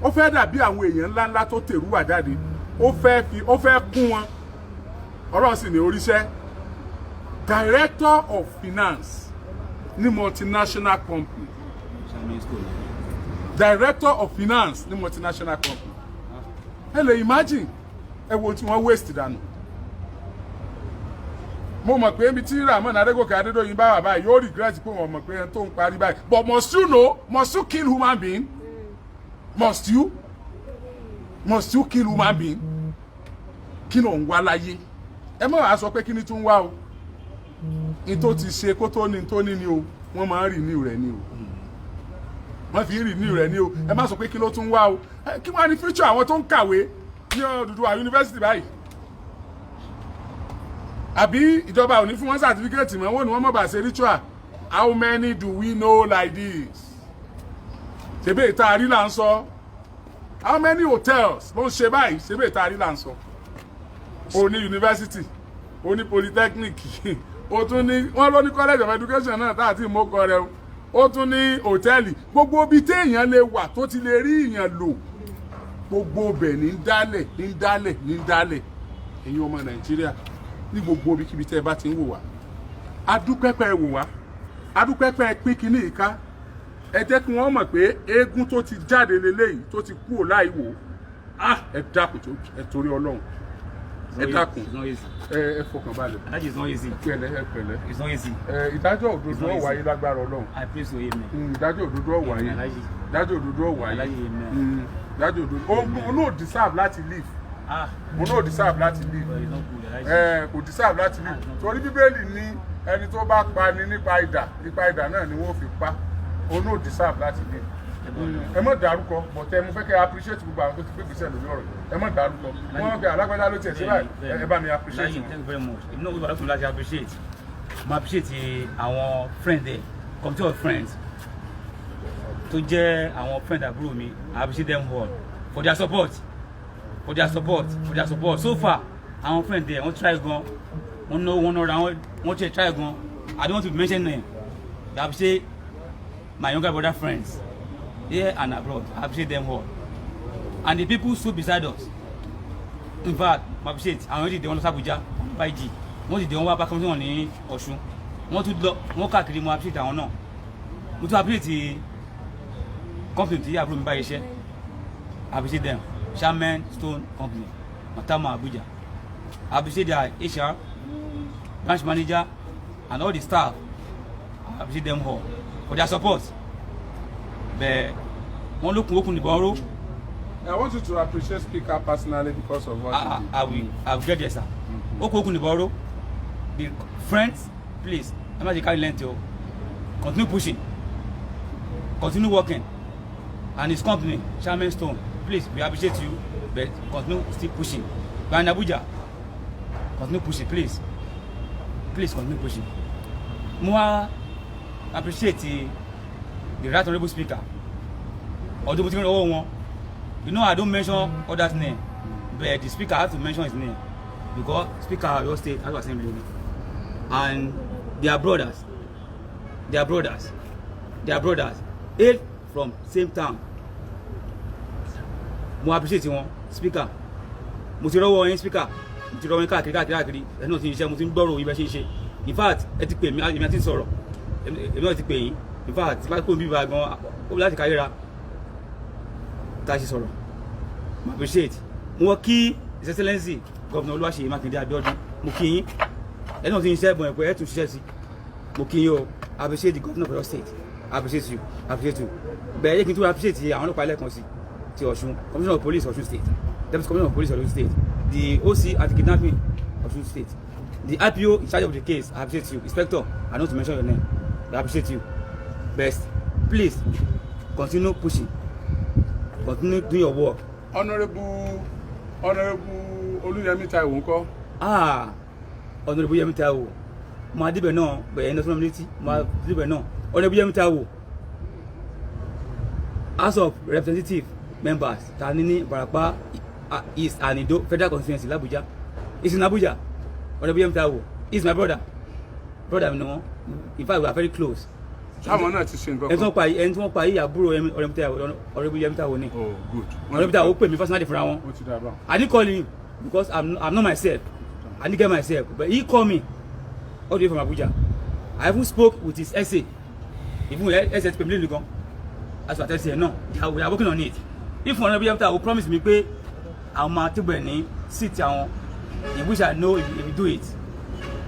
Ó fẹ́ dàbí àwọn èèyàn ńláńlá tó tèrúwà jáde. Ó fẹ́ kún wọn. Ọlọ́run sì ní oríṣẹ́. Director of Finance ní multinational company. Director of Finance ní multinational company. Ẹ lè imagine ẹ wo tí wọ́n waste dànù. Mo mọ̀ pé ibi tí Rahmon Adégòkè Adédoyin bá wà báyìí yóò regret pé wọ́n mọ̀ pé ẹni tó ń parí báyìí. But must you know? Must you kill human being? Must you? Must you kill human being? Kí ló ń wá láyé? Ẹ má wá sọ pé kí ni tún wá o. In tó ti ṣe kó tó ní ni o. Wọ́n máa ń renew rẹ̀ ni o. Wọ́n fi renew rẹ̀ ni o. Ẹ má sọ pé kí ló tún wá o. Kí wọ́n á ní future àwọn tó ń kàwé ní Odùduwà University báyìí. Àbí ìjọba ò ní fún wọn certificate mọ́ wọ́n ní wọ́n mọ̀ bá ṣe ritual. How many do we know like this? Ṣebí ìta àrí là ń sọ. How many hotels ló ń ṣe báyìí? Ṣebí ìta àrí là ń sọ. O ní university, o ní polytechnic, o tún ní wọ́n ló ní college of education náà tá àti ìmọ̀kọ rẹ o. Ó tún ní hòtẹ́ẹ̀lì. Gbogbo ibi téèyàn lè wà tó ti lè rí ìyàn lò. Gbogbo ibẹ̀ ní ń dálẹ̀. Ẹ̀yin ọmọ Nàìjíríà ní gbogbo ibikíbi tẹ́ ẹ bá ti ń wò wá. Adúpẹ́pẹ́ wò wá. Adúpẹ́pẹ́ pín kíní ìka. Ẹ jẹ́ kí wọ́n mọ̀ pé eégún tó ti jáde leléyìí tó ti kúrò láì wò. Ẹ dákun tó ẹ torí Ọlọ́run. Ẹ dákun. Ẹ fọkàn balẹ̀. That is not easy. Pẹ̀lẹ́. It's not easy. Ìdájọ́ òdodo ó wáyé lágbára Ọlọ́run. I pray so, amen. Ìdájọ́ òdodo ó wáyé. Ìdájọ́ òdodo ó wáyé. Ìdájọ́ òdodo. Òun náà deserve láti live. Òun náà deserve láti live. Kò deserve láti live. Torí Bíbélì ní ẹni tó bá pa ni nípa idà náà ni wọ́n fi pa. Òun náà deserve láti live. Ẹ má dárúkọ bọ̀tẹ́ mo fẹ́ kẹ́ appreciate gbogbo àwọn tó ti gbé gbèsè lórí ọ̀rọ̀ ẹ má dárúkọ wọ́n kẹ́ alágbádá ló tiẹ̀ sí báyìí ẹ bá mi appreciate wọn. Thank you very much. You know we want to like appreciate. Mo appreciate àwọn friend there, committee of friends tó jẹ́ àwọn friend àbúrò mi. I appreciate them all for their support. So far àwọn friend there wọ́n try gan, wọ́n know wọ́n ra wọ́n try gan. I don't want to mention them. I appreciate my younger brother friends here and abroad. I appreciate them all. And the people stood beside us. In fact, I appreciate. I already they want to Abuja, 5G. wọ́n dìde wọ́n wá bá kọ́míṣọ́nà ní Ọ̀ṣun wọ́n tún lọ wọ́n káàkiri mo appreciate àwọn náà mo tún appreciate company tí àbúrò mi bá iṣẹ́ appreciate them Shaman Stone Company Matama Abuja appreciate their HR branch manager and all the staff appreciate them all for their support bẹ́ẹ̀ wọ́n lókun okùn nìbọn ró. I want you to appreciate Speaker personally because of what I will get there, sir. Okun okùn nìbọn ró. The friends, please, ẹ má ṣe carry length o. Continue pushing. Continue working. And his company, Shaman Stone, please, we appreciate you, but continue still pushing. We are in Abuja. Continue pushing, please. Please continue pushing. Mo appreciate the right honorable speaker. Although we don't know one, you know I don't mention others' name, but the speaker has to mention his name because speaker of your state has to assembly, and they are brothers. They are brothers. They are brothers. Hail from same town. Mo appreciate wọn speaker. Mo ti rọ́wọ́ yín speaker. Mo ti rọ́wọ́ yín káàkiri. Ẹ náà ti ń ṣe mo ti ń gbọ́rọ̀ ibẹ̀ ṣe ń ṣe. In fact, ẹ ti pè mí èmi àti sọ̀rọ̀. Èmi náà ti pè yín. In fact, tí bá kó mi bá gan ó láti káríra. Tá a ṣe sọ̀rọ̀. Mo appreciate. Mo wọ́n kí His Excellency Governor Olúwaṣeyì Mákindé Abíọ́dún. Mo kí yín. Ẹ náà ti ń ṣe ẹ̀bùn ẹ̀pẹ́ ẹ̀ tún ṣiṣẹ́ sí. Mo kí yín o. I appreciate the governor of your state. I appreciate you. I appreciate you. Bẹ́ẹ̀ yẹ kí n tún appreciate àwọn ọlọ́pàá ẹlẹ́kan sí ti Ọ̀ṣun, Commissioner of Police Ọ̀ṣun State, Deputy Commissioner of Police Ọ̀ṣun State, the OC anti-kidnapping Ọ̀ṣun State, the IPO in charge of the case. I appreciate you. Inspector, I don't want to mention your name. I appreciate you. Best, please continue pushing. Continue doing your work. Honorable Olúyẹmí Táíwò ńkọ́? Honorable Yẹmí Táíwò. Mo adébẹ̀ náà bẹ̀rẹ̀ ẹni ọ̀sán létí. Mo adébẹ̀ náà. Honorable Yẹmí Táíwò. House of Representative members Tanini Barapa East and Ido Federal Constituency l'Abuja. It's in Abuja. Honorable Yẹmí Táíwò. He's my brother. Brother mi no. In fact, we are very close. Àwọn náà ti ṣe nǹkan kan. Ẹni tí wọ́n pa yìí àbúrò Honorable Yẹmí Táíwò ni. Oh, good. Honorable Táíwò pè mí personally fúnra wọn. Ó ti dà bá. I didn't call him because I'm not myself. I didn't get myself. But he called me all the way from Abuja. I even spoke with his essay. Even essay ti pè mí lẹ́nu gan. As what I say, no, we are working on it. If Honorable Yẹmí Táíwò will promise me pé àwọn máa tẹ́gbẹ̀ ní city àwọn, in which I know if you do it,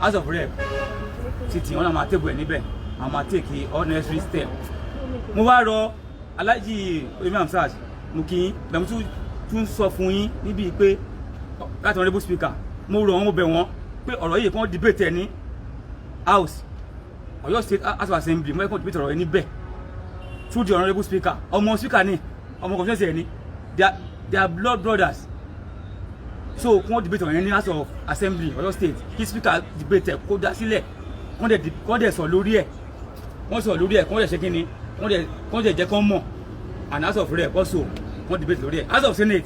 as of rep, city wọn náà máa tẹ́gbẹ̀ níbẹ̀, àwọn máa take all necessary step. Mo wá rọ Alhaji Oyemi Hamzat, mo kí yín, bẹ̀rẹ̀ mo tún sọ fún yín níbi pé láti honorable speaker, mo rọ wọn mo bẹ̀ wọ́n pé ọ̀rọ̀ yìí kàn debate ẹ̀ ní house, Ọ̀yọ́ State House of Assembly, mo yẹ kàn debate ọ̀rọ̀ yìí níbẹ̀. Through the honorable speaker, ọmọ speaker ni, ọmọ constituency ẹ ni, they are blood brothers. So wọ́n debate on any House of Assembly Ọ̀yọ́ State, kí speaker debate kó dá sílẹ̀, wọ́n dẹ̀ sọ lórí ẹ̀, wọ́n sọ lórí ẹ̀, wọ́n dẹ̀ ṣe kí ni, wọ́n dẹ̀ jẹ́ kán mọ̀, and House of Rep also wọ́n debate lórí ẹ̀. House of Senate,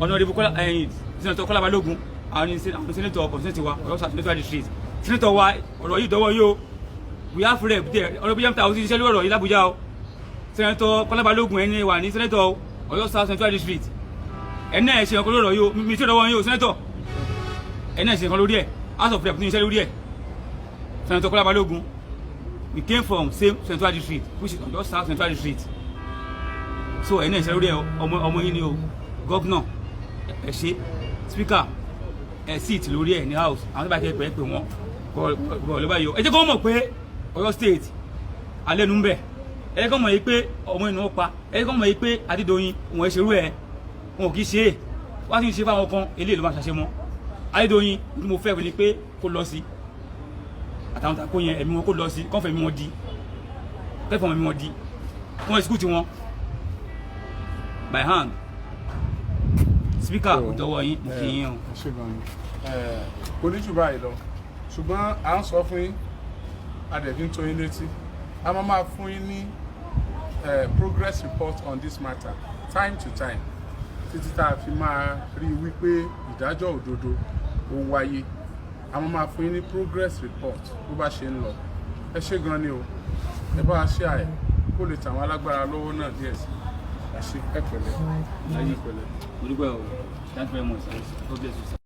honorable Senator Kọ́lá Balógun, àwọn senator constituency wa Ọ̀yọ́ Senatorial District, senator wa ọ̀rọ̀ yìí dọ́wọ́ yóò. We have rep there. Honorable Yẹmí Táíwò ti ṣiṣẹ́ lórí ọ̀rọ̀ yìí l'Abuja o. Senator Kọ́lá Balógun ẹni wà ní senator Ọ̀yọ́ South Senatorial District. Ẹni ẹ̀ ṣe nǹkan lórí ọ̀rọ̀ yìí o. Mi tí ò dọ́wọ́ yín o senator. Ẹni ẹ̀ ṣe nǹkan lórí ẹ̀. House of Rep ní iṣẹ́ lórí ẹ̀. Senator Kọ́lá Balógun. We came from same Senatorial District, which is Ọ̀yọ́ South Senatorial District. So ẹni ẹ̀ ṣe lórí ẹ̀ ọmọ yín ni o. Governor ẹ ṣe speaker ẹ seat lórí ẹ̀ ní house. Àwọn tó bá kẹ́ pẹ́ wọ́n kọ́ ló bá yọ. Ẹ jẹ́ kó mọ̀ pé Ọ̀yọ́ State alẹ́nu ń bẹ̀ ẹ jẹ́ kó mọ̀ yìí pé ọmọ inú ó pa ẹ jẹ́ kó mọ̀ yìí pé Adédoyin òun ẹ̀ ṣerú ẹ̀ wọn ò kì í ṣe é wá sí ń ṣe fáwọn kan eléyìí ló máa ṣàṣẹ mọ́ Adédoyin ní mo fẹ́ ni pé kó lọ sí àtàwọn tako yẹn ẹ̀mí wọn kó lọ sí kọ́fẹ̀ mi wọn di kẹ́fọ̀ mi wọn di wọn ẹ̀sìkú ti wọn by hand speaker kò tọwọ́ yín mo kì í yín o. Kò ní jù báyìí lọ ṣùgbọ́n à ń sọ fún yín adẹ̀bí ń tó yín létí a máa fún yín ní progress report on this matter time to time títí tá a fi máa rí wípé ìdájọ́ òdodo ó wáyé a máa fún yín ní progress report bó bá ṣe ń lọ ẹ ṣé gan ni o ẹ bá a ṣe àyè kó lè tàwọn alágbára lọ́wọ́ náà díẹ̀ sí ẹ ṣé ẹ pẹ̀lẹ́ ẹ yí pẹ̀lẹ́. Thank you very much. God bless you.